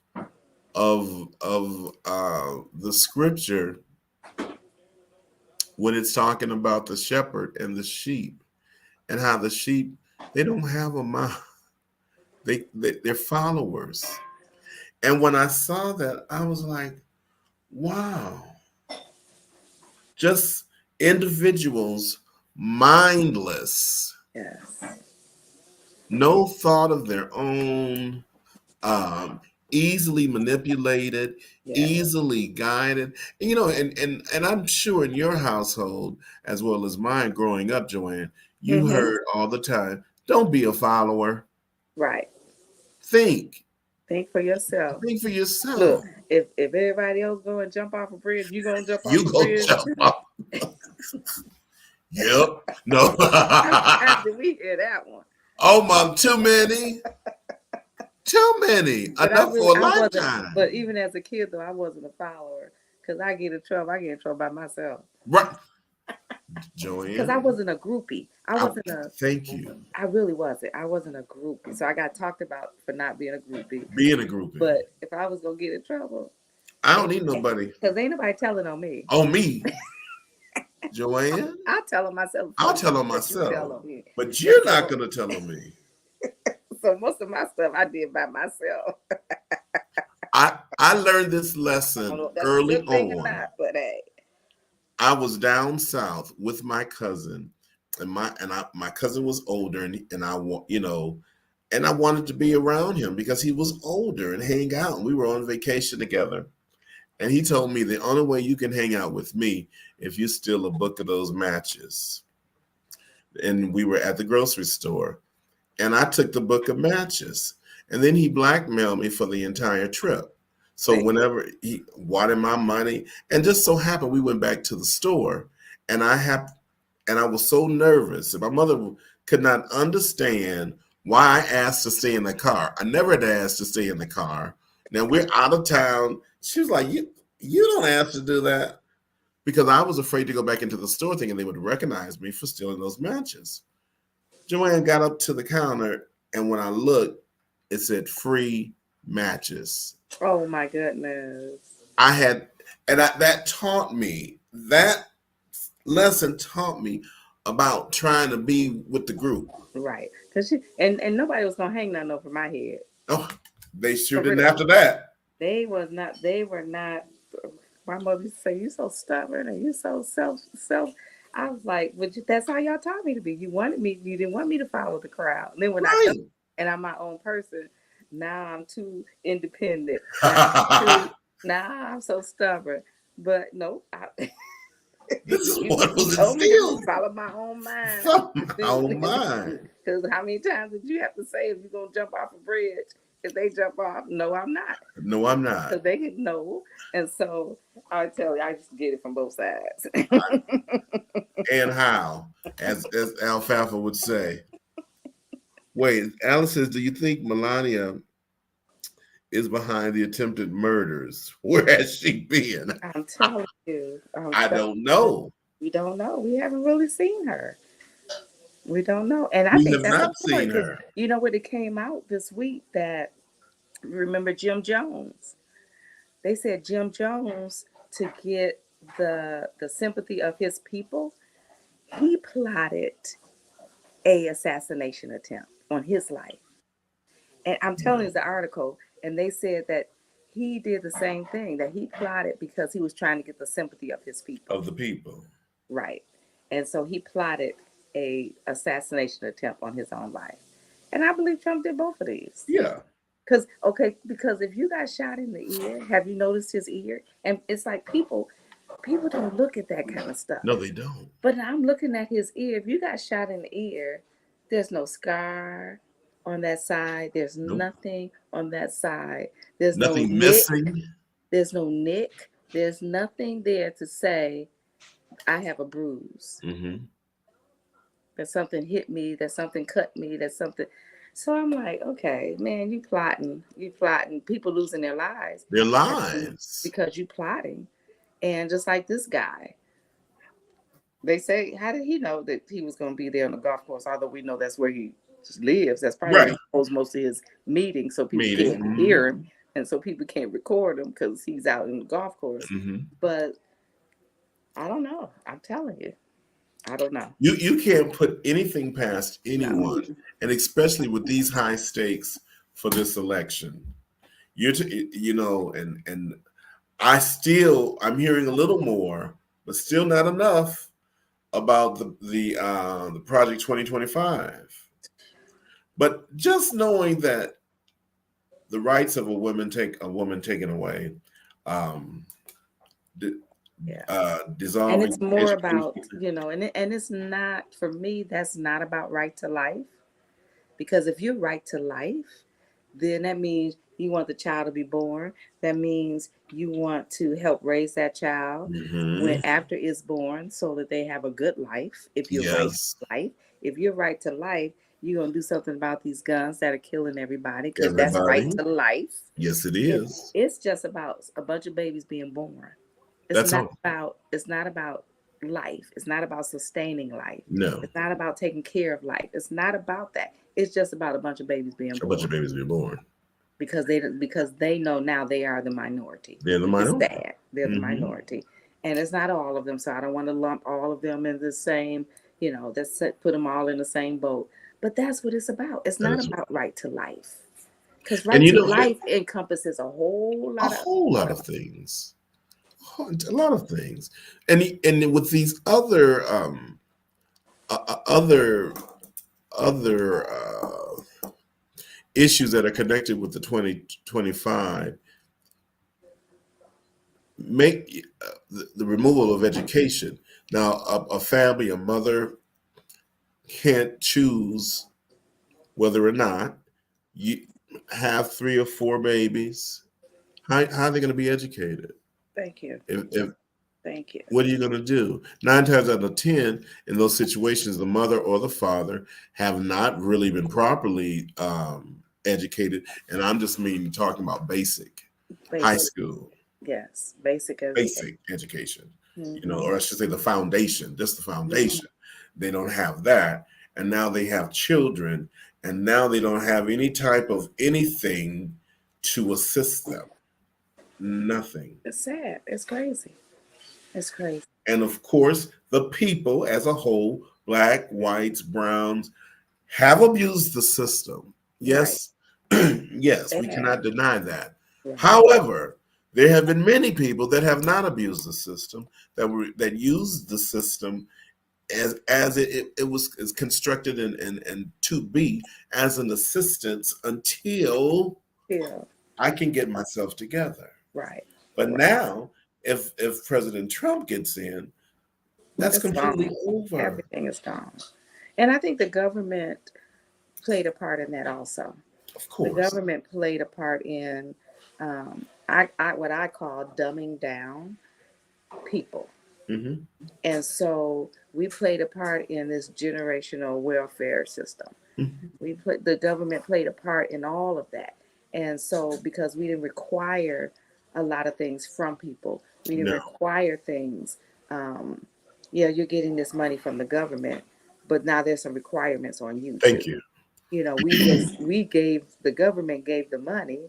of the scripture when it's talking about the shepherd and the sheep, and how the sheep, they don't have a mind. They're followers. And when I saw that, I was like, wow, just individuals, mindless, Yes. no thought of their own, um, easily manipulated, Yes. easily guided. And, and I'm sure in your household as well as mine growing up, Joanne, you Mm-hmm. heard all the time, don't be a follower. Right. Think. Think for yourself. Think for yourself. Look, if everybody else go and jump off a bridge, you gonna jump off You a go bridge. jump off. Yep. No. How did we hear that one? Oh, Mom, too many. Too many. But Enough for a I wasn't. lifetime. But even as a kid, though, I wasn't a follower, because I get in trouble by myself. Right. Because Joanne, I wasn't a groupie. thank you. I really wasn't. I wasn't a groupie. So I got talked about for not being a groupie. Being a groupie. But if I was gonna get in trouble, I don't need nobody. because ain't nobody telling on me. On me. Joanne, I'll tell on myself. I'll tell on But you myself. tell on me. But you're not going to tell on me. So most of my stuff I did by myself. I learned this I lesson don't know if that's a early good thing or on. not, but hey. I was down south with my cousin, and my cousin was older, and I wanted to be around him because he was older and hang out. And we were on vacation together, and he told me the only way you can hang out with me if you steal a book of those matches. And we were at the grocery store, and I took the book of matches, and then he blackmailed me for the entire trip. So whenever he wanted my money, and just so happened we went back to the store, and I was so nervous, and my mother could not understand why I asked to stay in the car. I never had asked to stay in the car. Now we're out of town. She was like, you don't ask to do that, because I was afraid to go back into the store thinking they would recognize me for stealing those matches. Joanne got up to the counter, and when I looked, it said free matches. Oh my goodness. That lesson taught me about trying to be with the group. Right. Cause and nobody was gonna hang nothing over my head. Oh, they sure didn't after that. They were not. My mother used to say, "You so stubborn and you so self." I was like, "But that's how y'all taught me to be. You didn't want me to follow the crowd." And then when I go and I'm my own person, now I'm too independent. Now I'm so stubborn. But no, This is You, what you was told me to instilled follow my own mind. from my own mind. Because how many times did you have to say if you're going to jump off a bridge? If they jump off, no, I'm not. No, I'm Because not. they get no. And so I tell you, I just get it from both sides. And how, as Alfalfa would say. Wait, Alice says, do you think Melania is behind the attempted murders? Where has she been? I'm telling you. I don't know. We don't know. We haven't really seen her. We don't know. And I We think have that's not seen important because her. you know what, it came out this week that, remember Jim Jones? They said Jim Jones, to get the sympathy of his people, he plotted a assassination attempt on his life. And I'm telling you the article, and they said that he did the same thing, that he plotted because he was trying to get the sympathy of his people. Of the people. Right. And so he plotted a assassination attempt on his own life. And I believe Trump did both of these. Yeah. Because if you got shot in the ear, have you noticed his ear? And it's like people don't look at that kind of stuff. No, they don't. But I'm looking at his ear. If you got shot in the ear, there's no scar on that side. There's nothing on that side. There's nothing no missing. Nick. There's no nick. There's nothing there to say I have a bruise. Mm-hmm. That something hit me. That something cut me. That something. So I'm like, okay, man, you plotting, people losing their lives. Their lives. Because you plotting. And just like this guy, they say, how did he know that he was going to be there on the golf course? Although we know that's where he lives. That's probably where he holds most of his meetings, so people can't hear him. And so people can't record him because he's out in the golf course. Mm-hmm. But I don't know. I'm telling you. I don't know. You can't put anything past anyone, and especially with these high stakes for this election. And I'm hearing a little more, but still not enough about the Project 2025. But just knowing that the rights of a woman taken away, dissolving. And it's more about, and it's not, for me, that's not about right to life. Because if you're right to life, then that means you want the child to be born. That means you want to help raise that child when after it's born so that they have a good life. If you're right to life, if you're right to life, you're going to do something about these guns that are killing everybody, because that's right to life. Yes, it is. It's just about a bunch of babies being born. It's not about life. It's not about sustaining life. No. It's not about taking care of life. It's not about that. It's just about a bunch of babies being born. A bunch of babies being born. Because they know now they are the minority. They're the minority. It's sad. They're the minority. And it's not all of them. So I don't want to lump all of them in the same, put them all in the same boat. But that's what it's about. It's not about right to life. Because right to life encompasses a whole lot of things. A lot of things. And with these other issues that are connected with the 2025, make the removal of education. Now, a family, a mother can't choose whether or not you have 3 or 4 babies. How are they going to be educated? Thank you. Thank you. What are you going to do? 9 times out of 10, in those situations, the mother or the father have not really been properly educated. And I'm just talking about basic high school. Yes, basic education. Or I should say the foundation, just the foundation. They don't have that. And now they have children, and now they don't have any type of anything to assist them. Nothing. It's sad. It's crazy. It's crazy. And of course, the people as a whole, black, whites, browns, have abused the system. Yes, right. Yes, we cannot deny that. Right. However, there have been many people that have not abused the system, that used the system as it was constructed and to be as an assistance until I can get myself together. Right. But now, if President Trump gets in, That's It's gone. completely over. Everything is gone. And I think the government played a part in that also. Of The course. government played a part in what I call dumbing down people. Hmm. And so we played a part in this generational welfare system. Hmm. The government played a part in all of that. And so because we didn't require a lot of things from people, we didn't No, require things. Um, yeah, you're getting this money from the government, but now there's some requirements on you too. thank you. We gave the government gave the money,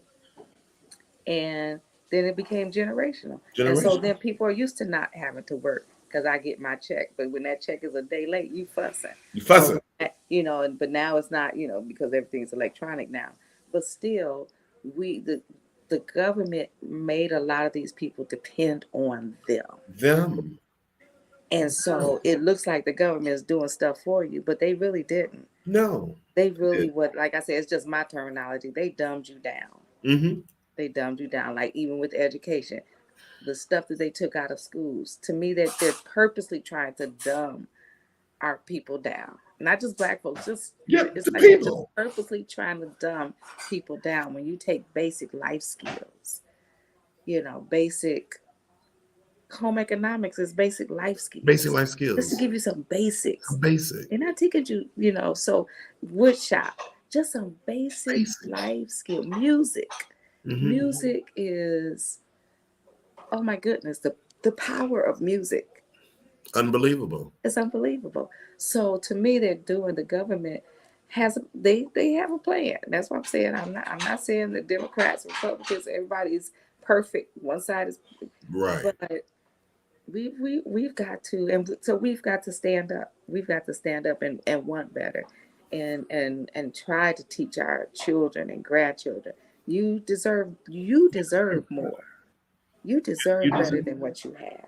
and then it became generational. And so Generation. then people are used to not having to work because I get my check. But when that check is a day late, you fussing. You Or fussing. but now it's not, because everything's electronic now. But still, we the government made a lot of these people depend on them. Them. And so it looks like the government is doing stuff for you, but they really didn't. No. They really what like I said, it's just my terminology. They dumbed you down. Mm-hmm. They dumbed you down. Like even with education, the stuff that they took out of schools. To me, that they're purposely trying to dumb our people down. Not just black folks, just Yep. it's The like they're just people. purposely trying to dumb people down. When you take basic life skills, basic home economics is basic life Basic skills. life Just to skills. give you some basics. Basic. They're not teaching you, so wood shop, just some basic Basic. life skill. Music. Mm-hmm. Music is, oh my goodness, the power of music Unbelievable. is unbelievable. So to me, the government they have a plan. That's what I'm saying. I'm not saying the Democrats, Republicans, everybody's perfect. One side is, Right. but we've got to, and so we've got to stand up. We've got to stand up and want better, and try to teach our children and grandchildren. You deserve more. You You deserve better deserve. than what you have.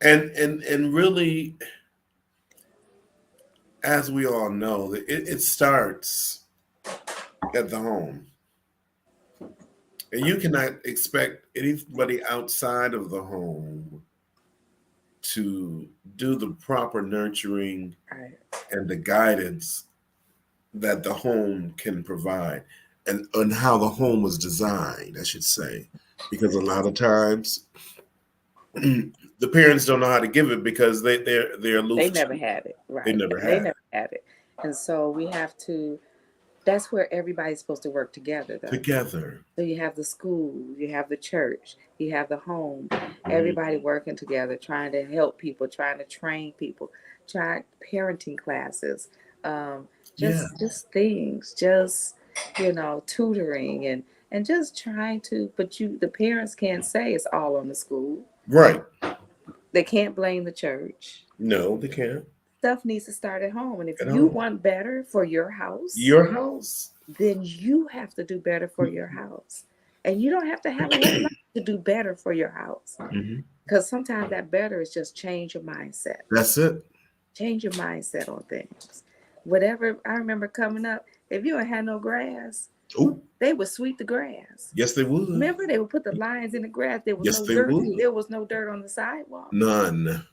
And really, as we all know, it starts at the home. And you cannot expect anybody outside of the home to do the proper nurturing Right. and the guidance that the home can provide, and how the home was designed, I should say. Because a lot of times the parents don't know how to give it because they're They aloof never to it. had it. They Right. never They had never had it. And so we have to, that's where everybody's supposed to work together, it though. together. So you have the school, you have the church, you have the home, Mhm. everybody working together, trying to help people, trying to train people, try parenting classes, um, Yeah, just things, just tutoring and just trying to. But the parents can't say it's all on the school. right. They can't blame the church. No, they can't. Stuff needs to start at home, and if At you home. want better for your house, Your house. then you have to do better for your house. And you don't have to have a whole lot to do better for your house. Hmm. Because sometimes that better is just change your mindset. That's it. Change your mindset on things. Whatever, I remember coming up, if you ain't had no grass, Oh, they would sweep the grass. yes, they would. Remember, they would put the lines in the grass. There was Yes, no they dirt. would. There was no dirt on the sidewalk. None.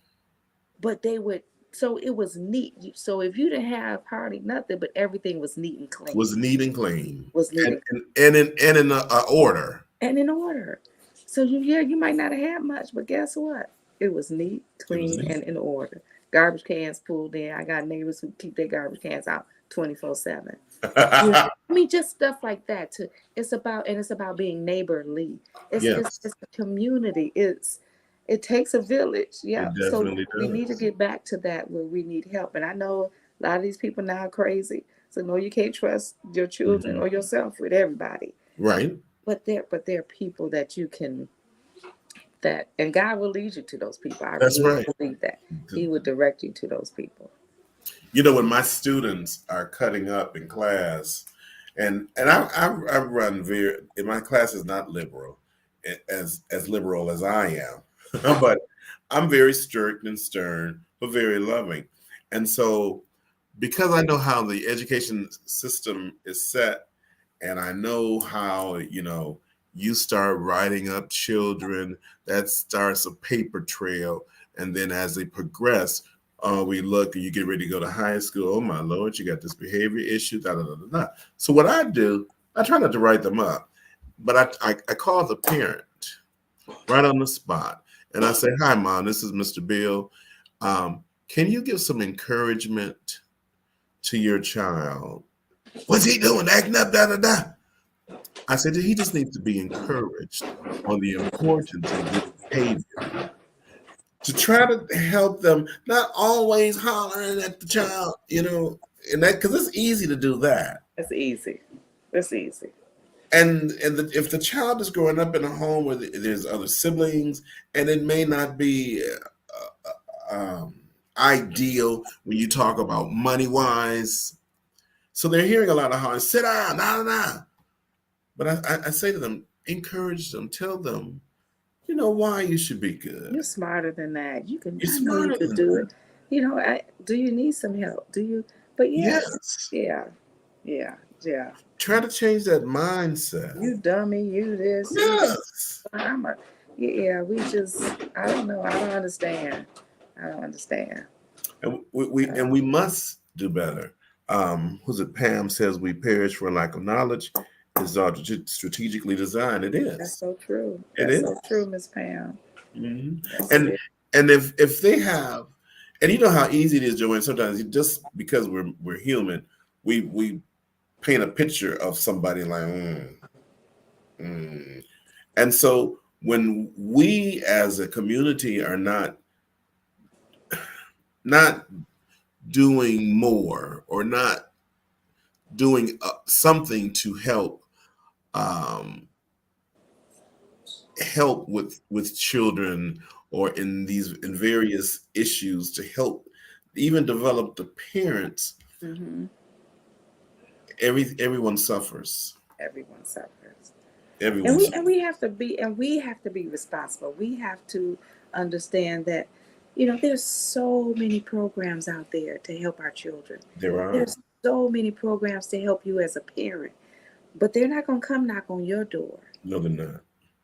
But they would, so it was neat. So if you didn't have hardly nothing, but everything was neat and clean. Was neat and clean, Was neat and in a order. and in order. So you might not have had much, but guess what? It was neat, It was clean, neat. and in order. Garbage cans pulled in. I got neighbors who keep their garbage cans out 24/7. I mean, just stuff like that. It's about being neighborly. It's Yes, it's a community. It takes a village. it Yeah. So definitely we need to does. get back to that where we need help. And I know a lot of these people now are crazy. So no, you can't trust your children Hmm. or yourself with everybody. Right. But there are people that you can that and God will lead you to those people. I That's really right. believe that. He would direct you to those people. You know, when my students are cutting up in class, and I run very, and my class is not liberal, as liberal as I am, but I'm very strict and stern, but very loving, and so because I know how the education system is set, and I know how you start writing up children, that starts a paper trail, And then as they progress, we look and you get ready to go to high school. Oh my Lord, you got this behavior issue, da da da da da. So what I do, I try not to write them up, but I call the parent right on the spot. And I say, "Hi, Mom, this is Mr. Bill. Can you give some encouragement to your child? What's he doing? Acting up, da da da." I said, he just needs to be encouraged on the importance of good behavior to try to help them, not always hollering at the child, and that because it's easy to do that. It's easy. It's easy. And if the child is growing up in a home where there's other siblings, and it may not be ideal when you talk about money wise, so they're hearing a lot of hollering, sit down, nah, nah, nah. But I say to them, encourage them, tell them, why you should be good. You're smarter than that. You're I know you could do it. Do you need some help? Do you? But yes. Yeah. Try to change that mindset. You dummy, you this. Yes. I don't know. I don't understand. And we must do better. Who's it? Pam says we perish for lack of knowledge. Is strategically designed. It is. That's so true. That's so true, Miss Pam. Mm-hmm. And if they have, and you know how easy it is, Joanne. Sometimes just because we're human, we paint a picture of somebody like, and so when we as a community are not doing more or not doing something to help help with children or in various issues to help even develop the parents, everyone suffers. Everyone suffers. And we have to be responsible. We have to understand that there's so many programs out there to help our children. There's so many programs to help you as a parent, but they're not going to come knock on your door. No, they're not.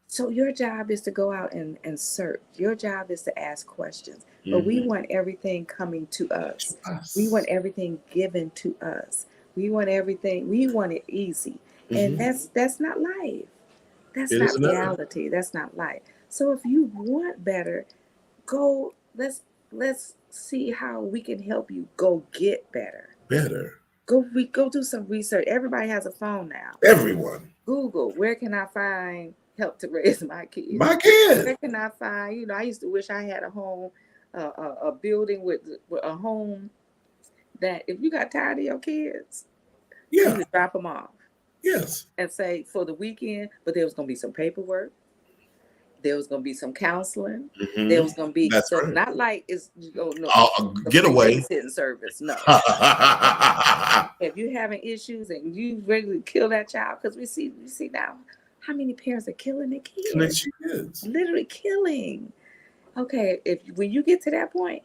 So your job is to go out and search. Your job is to ask questions. But we want everything coming to us. We want everything given to us. We want it easy. And that's not life. That's not reality. That's not life. So if you want better, let's see how we can help you go get better. Go do some research. Everybody has a phone now. Everyone. Google, where can I find help to raise my kids? Where can I find, I used to wish I had a home, a building with a home that if you got tired of your kids, you could drop them off. Yes. And say for the weekend, but there was going to be some paperwork. There was going to be some counseling. There was going to be not like it's getaway sitting service. No. If you're having issues and you ready to kill that child, because we see now how many parents are killing their kids. Literally killing. Okay, when you get to that point,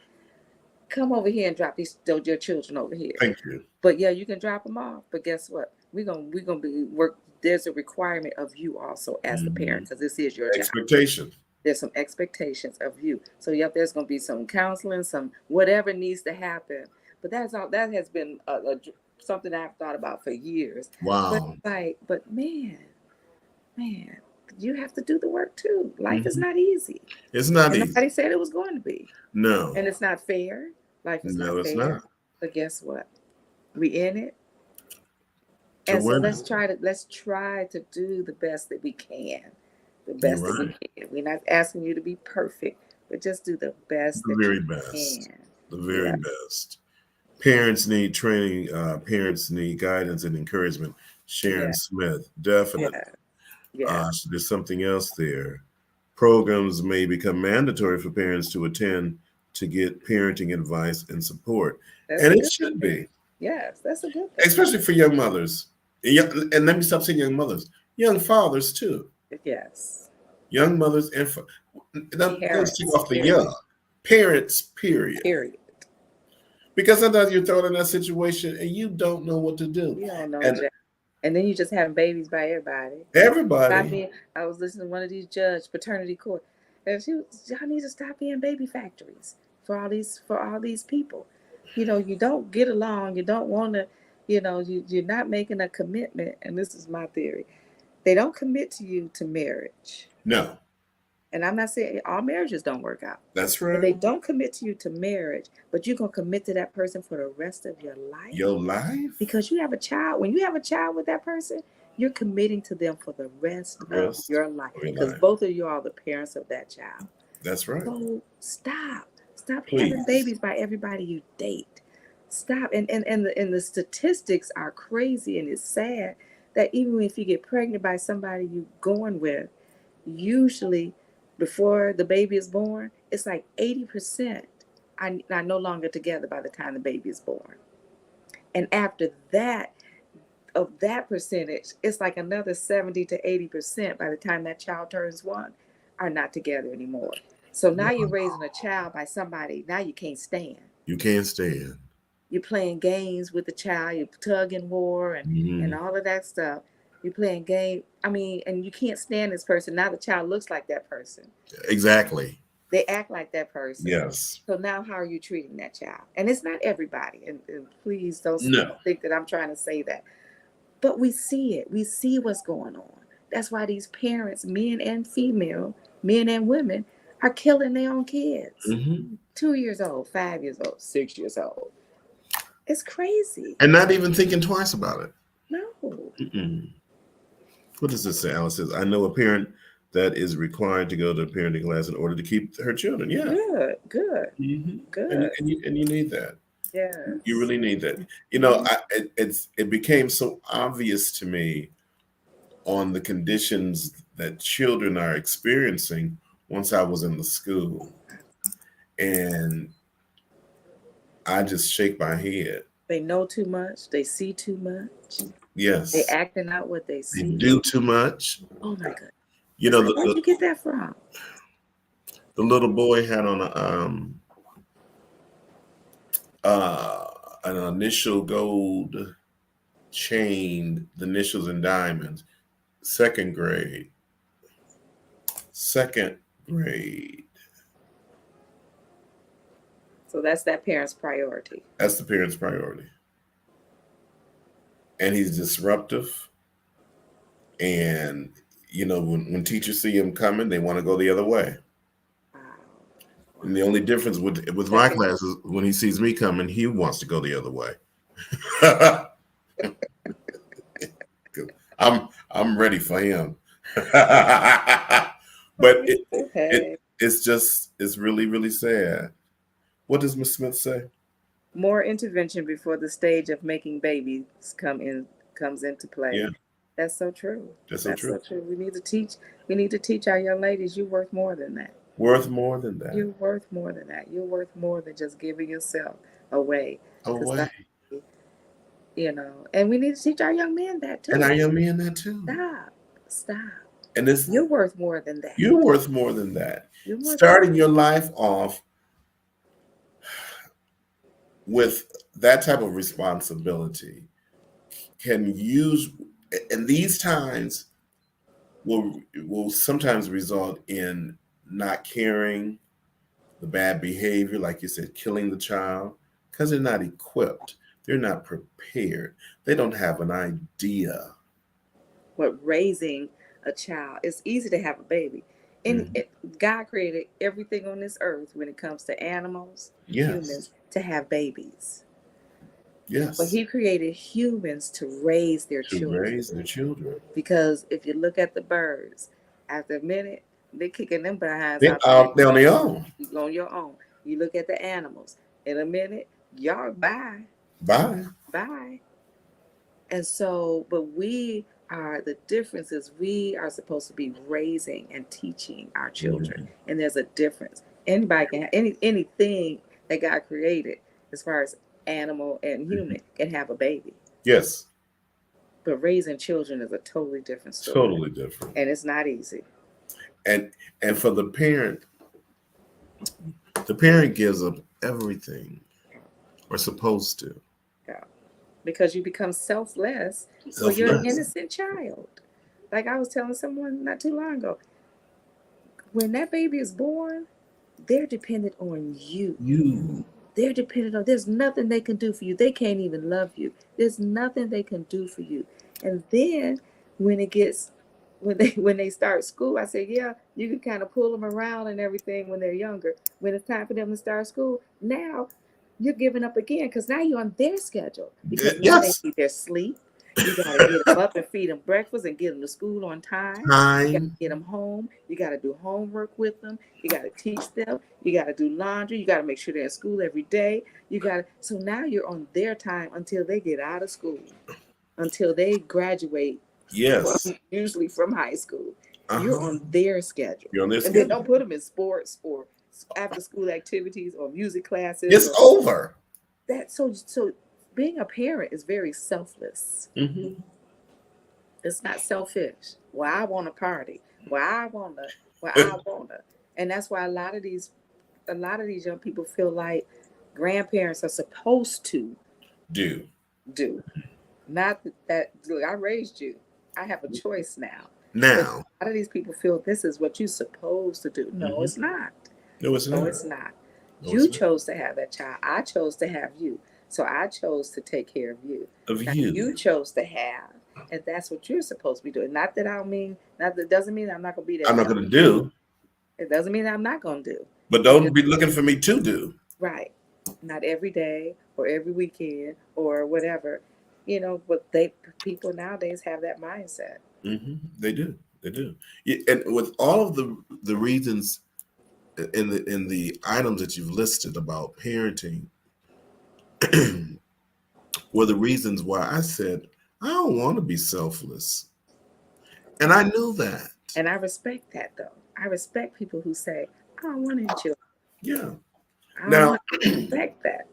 come over here and drop your children over here. Thank you. But yeah, you can drop them off. But guess what? We're gonna be work. There's a requirement of you also as the parent, because this is your expectation. There's some expectations of you. So there's gonna be some counseling, some whatever needs to happen. But that's all. That has been something I've thought about for years. Wow. But man, you have to do the work too. Life is not easy. It's not easy. Nobody said it was going to be. No. And it's not fair. Life is not fair. No, it's not. But guess what? We in it. And so let's try to do the best that we can. The best that we can. We're not asking you to be perfect, but just do the best the very best. The very best. Parents need training. Parents need guidance and encouragement. Sharon Smith, definitely. There's something else there. Programs may become mandatory for parents to attend to get parenting advice and support. And it should be. Yes, that's a good thing. Especially for young mothers. And let me stop saying young mothers. Young fathers, too. Yes. Young mothers and let's take off the young. Parents, period. Because sometimes you're thrown in that situation and you don't know what to do. You don't know. And then you just having babies by everybody. Everybody. I was listening to one of these paternity court. And y'all need to stop being baby factories for all these people. You don't get along. You don't want to. You're not making a commitment. And this is my theory. They don't commit to you to marriage. No, And I'm not saying all marriages don't work out. that's But they right. don't commit to you to marriage, but you're going to commit to that person for the rest of your life. Your life? Because you have a child. When you have a child with that person, you're committing to them for the rest of your life. Because both of you are the parents of that child. That's right. So stop Please. having babies by everybody you date. Stop. And the statistics are crazy, and it's sad that even if you get pregnant by somebody you're going with, usually before the baby is born, it's like 80% are no longer together by the time the baby is born. And after that, of that percentage, it's like another 70 to 80% by the time that child turns 1 are not together anymore. So now you're raising a child by somebody now you can't stand. You can't stand. You're playing games with the child, you're tug and war and all of that stuff. You're playing game. I mean, and you can't stand this person. Now the child looks like that person. Exactly. They act like that person. Yes. So now how are you treating that child? And it's not everybody. And please don't think that I'm trying to say that. But we see it. We see what's going on. That's why these parents, men and female, men and women, are killing their own kids. 2 years old, 5 years old, 6 years old. It's crazy. And not even thinking twice about it. No. What does this say? Alice says, I know a parent that is required to go to parenting class in order to keep her children. Yeah. Good. And you need that. Yeah. You really need that. It became so obvious to me on the conditions that children are experiencing once I was in the school. And I just shake my head. They know too much. They see too much. Yes. They acting out what they see. They do too much. Oh my God. Where'd you get that from? The little boy had on an initial gold chain, the initials and diamonds. Second grade. So that's that parent's priority. That's the parent's priority. And he's disruptive. And, when teachers see him coming, they want to go the other way. Wow. And the only difference with my class is when he sees me coming, he wants to go the other way. I'm ready for him. But it's really, really sad. What does Ms. Smith say? More intervention before the stage of making babies comes into play. Yeah. That's so true. That's so true. We need to teach our young ladies you're worth more than that. Worth more than that. You're worth more than that. You're worth more than just giving yourself away. And we need to teach our young men that too. And our young men that too. Stop. And you're worth more than that. You're worth more than that. Starting your life off with that type of responsibility can use, and these times will sometimes result in not caring, the bad behavior, like you said, killing the child, because they're not equipped. They're not prepared. They don't have an idea. What raising a child, it's easy to have a baby. And God created everything on this earth when it comes to animals, humans, to have babies. Yes. But he created humans to raise their children. Because if you look at the birds, after a minute, they're kicking them behinds out. They're on their own. You're on your own. You look at the animals. In a minute, y'all bye. And so, but the difference is we are supposed to be raising and teaching our children. And there's a difference. Anybody can have anything that God created as far as animal and human can have a baby. Yes. But raising children is a totally different story. Totally different. And it's not easy. And for the parent gives up everything, or supposed to. Yeah. Because you become selfless. So you're an innocent child. Like I was telling someone not too long ago. when that baby is born, they're dependent on you. You. They're dependent on, there's nothing they can do for you. They can't even love you. There's nothing they can do for you. And then when it gets, when they start school, I say, yeah, you can kind of pull them around and everything when they're younger. When it's time for them to start school, now you're giving up again because now you're on their schedule because now they Yes. need their sleep. You got to get them up and feed them breakfast and get them to school on time. You got to Time. get them home. You got to do homework with them. You got to teach them. You got to do laundry. You got to make sure they're in school every day. You got to, so now you're on their time until they get out of school, until they graduate, Yes. usually from high school. You're Uh-huh. on their schedule. You're on their And then schedule. don't put them in sports or after school activities or music classes. It's over. That so being a parent is very selfless. Mm-hmm. It's not selfish. Well, I want to party. Well, I wanna. And that's why a lot of these young people feel like grandparents are supposed to Do. not that. Look, I raised you. I have a choice now. But Now. a lot of these people feel this is what you're supposed to do. No, it's not. No, it's No, not. it's not. No, You it's not. chose to have that child. I chose to have you. So I chose to take care of you. Of Now, you. you chose to have, and that's what you're supposed to be doing. Not that that doesn't mean I'm not going to be there. I'm not going to do, It doesn't mean I'm not going to do. but don't be looking for me to do. Right. Not every day or every weekend or whatever. But people nowadays have that mindset. Mm-hmm. They do. They do. Yeah, and with all of the reasons in the items that you've listed about parenting, were the reasons why I said I don't want to be selfless, and I knew that. And I respect that, though. I respect people who say, I don't want any children. Yeah. I Now, respect that.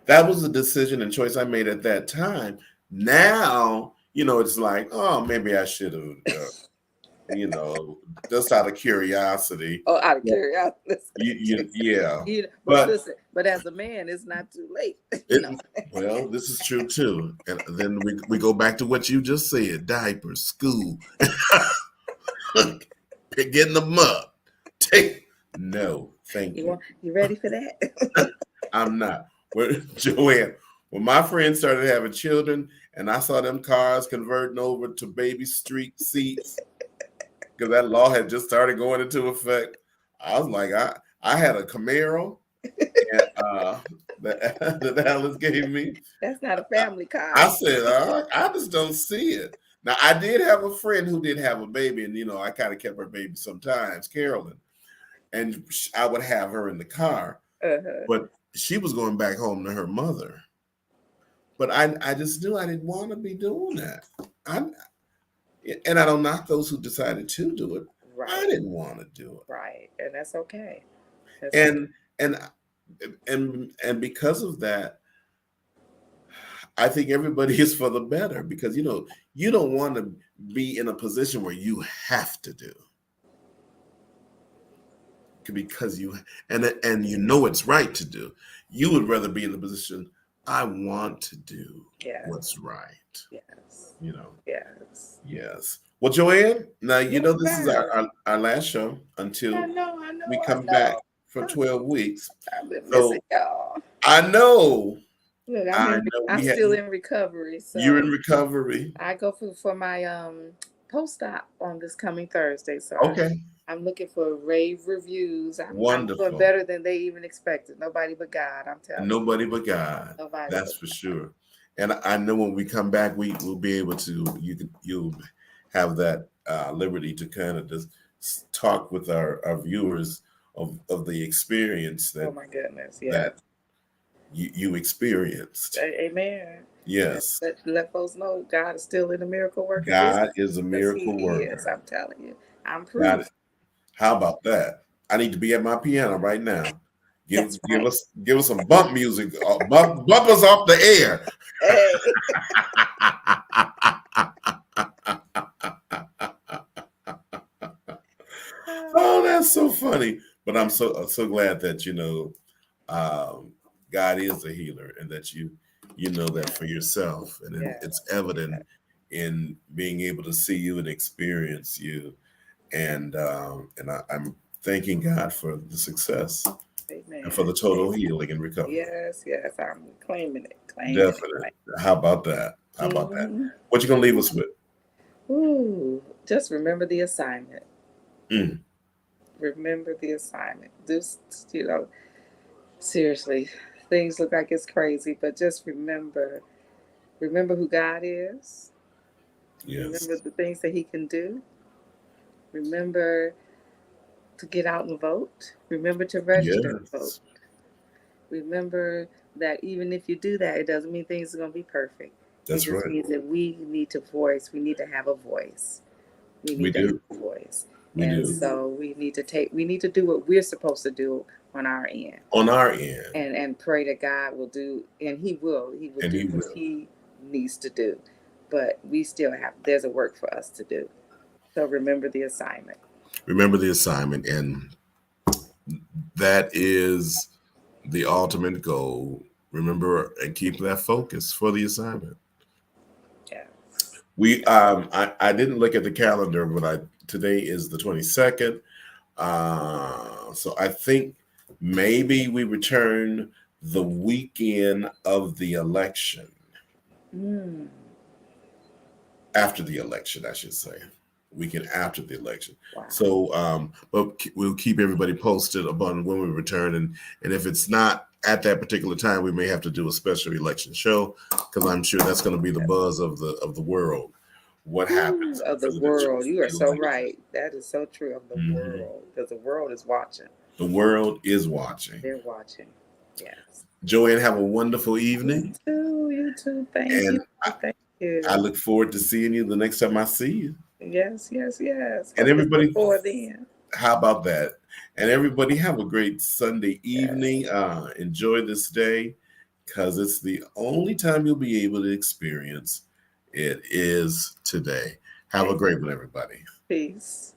that was the decision and choice I made at that time. Now, it's like, oh, maybe I should have, just out of curiosity. Oh, out of curiosity. Yeah. But listen, but as a man, it's not too late. Well, this is true too. And then we go back to what you just said: diapers, school, get in the mud. No, thank you. You ready for that? I'm not. Joanne, when my friends started having children and I saw them cars converting over to baby street seats, because that law had just started going into effect, I was like, I had a Camaro that Alice gave me. That's not a family car. I said, I just don't see it. Now, I did have a friend who did have a baby, and, I kind of kept her baby sometimes, Carolyn, and I would have her in the car, but she was going back home to her mother. But I just knew I didn't want to be doing that. And I don't knock those who decided to do it. Right. I didn't want to do it. Right, and that's okay. And because of that, I think everybody is for the better, because you don't want to be in a position where you have to do, because and it's right to do. You would rather be in the position, I want to do what's right. Yes. Yes. Well, Joanne, now this is our last show until we come back for 12 weeks. I've been missing y'all. I know. Look, I'm still in recovery. So you're in recovery. I go for my post-op on this coming Thursday. So okay. I'm looking for rave reviews. Wonderful. I'm doing better than they even expected. Nobody but God, I'm telling you. Nobody but God. That's for sure. And I know when we come back, we will be able to. You'll have that liberty to kind of just talk with our viewers of the experience that. Oh my goodness! Yeah. That you experienced. Amen. Yes. Let folks know God is still in the miracle worker. God is a miracle worker. Yes, I'm telling you. I'm proof. How about that? I need to be at my piano right now. Give us some bump music. Bump us off the air. Hey. Oh, that's so funny. But I'm so glad that God is a healer, and that you know that for yourself, and it's evident in being able to see you and experience you. I'm thanking God for the success and for Amen. the total Amen. healing and recovery. Yes, yes. I'm claiming it. Claiming it. Definitely. How about that? How about that? Mm-hmm. What you gonna leave us with? Ooh, just remember the assignment. Mm, Remember the assignment. Just, seriously, things look like it's crazy, but just remember who God is. Remember yes. the things that He can do. Remember to get out and vote. Remember to register to vote. Yes. Remember that even if you do that, it doesn't mean things are going to be perfect. It That's just right. means that we need to have a voice. We We need to have do. a voice. We And do. so we need to do what we're supposed to do on our end, On our end. and pray that God will do, and He will And do he what will. He needs to do. But we still there's a work for us to do. So remember the assignment. Remember the assignment. And that is the ultimate goal. Remember and keep that focus for the assignment. Yes. I didn't look at the calendar, but today is the 22nd. So I think maybe we return the weekend of the election, Mm. after the election, I should say, weekend after the election. Wow. So, but we'll keep everybody posted upon when we return, and if it's not at that particular time, we may have to do a special election show because I'm sure that's going to be the buzz of the world. What happens Ooh, in of the the world. presidential You are so election? right. That is so true, of the Mhm. world, because the world is watching. The world is watching. They're watching. Yes. Joanne, have a wonderful evening, You too. You too. Thank and you. Thank I you. look forward to seeing you the next time I see you. Yes, yes, yes. And Hope it's everybody, before then. how about that? And everybody, have a great Sunday Yes. evening. Enjoy this day because it's the only time you'll be able to experience it is today. Have a Amen. great one, everybody. Peace.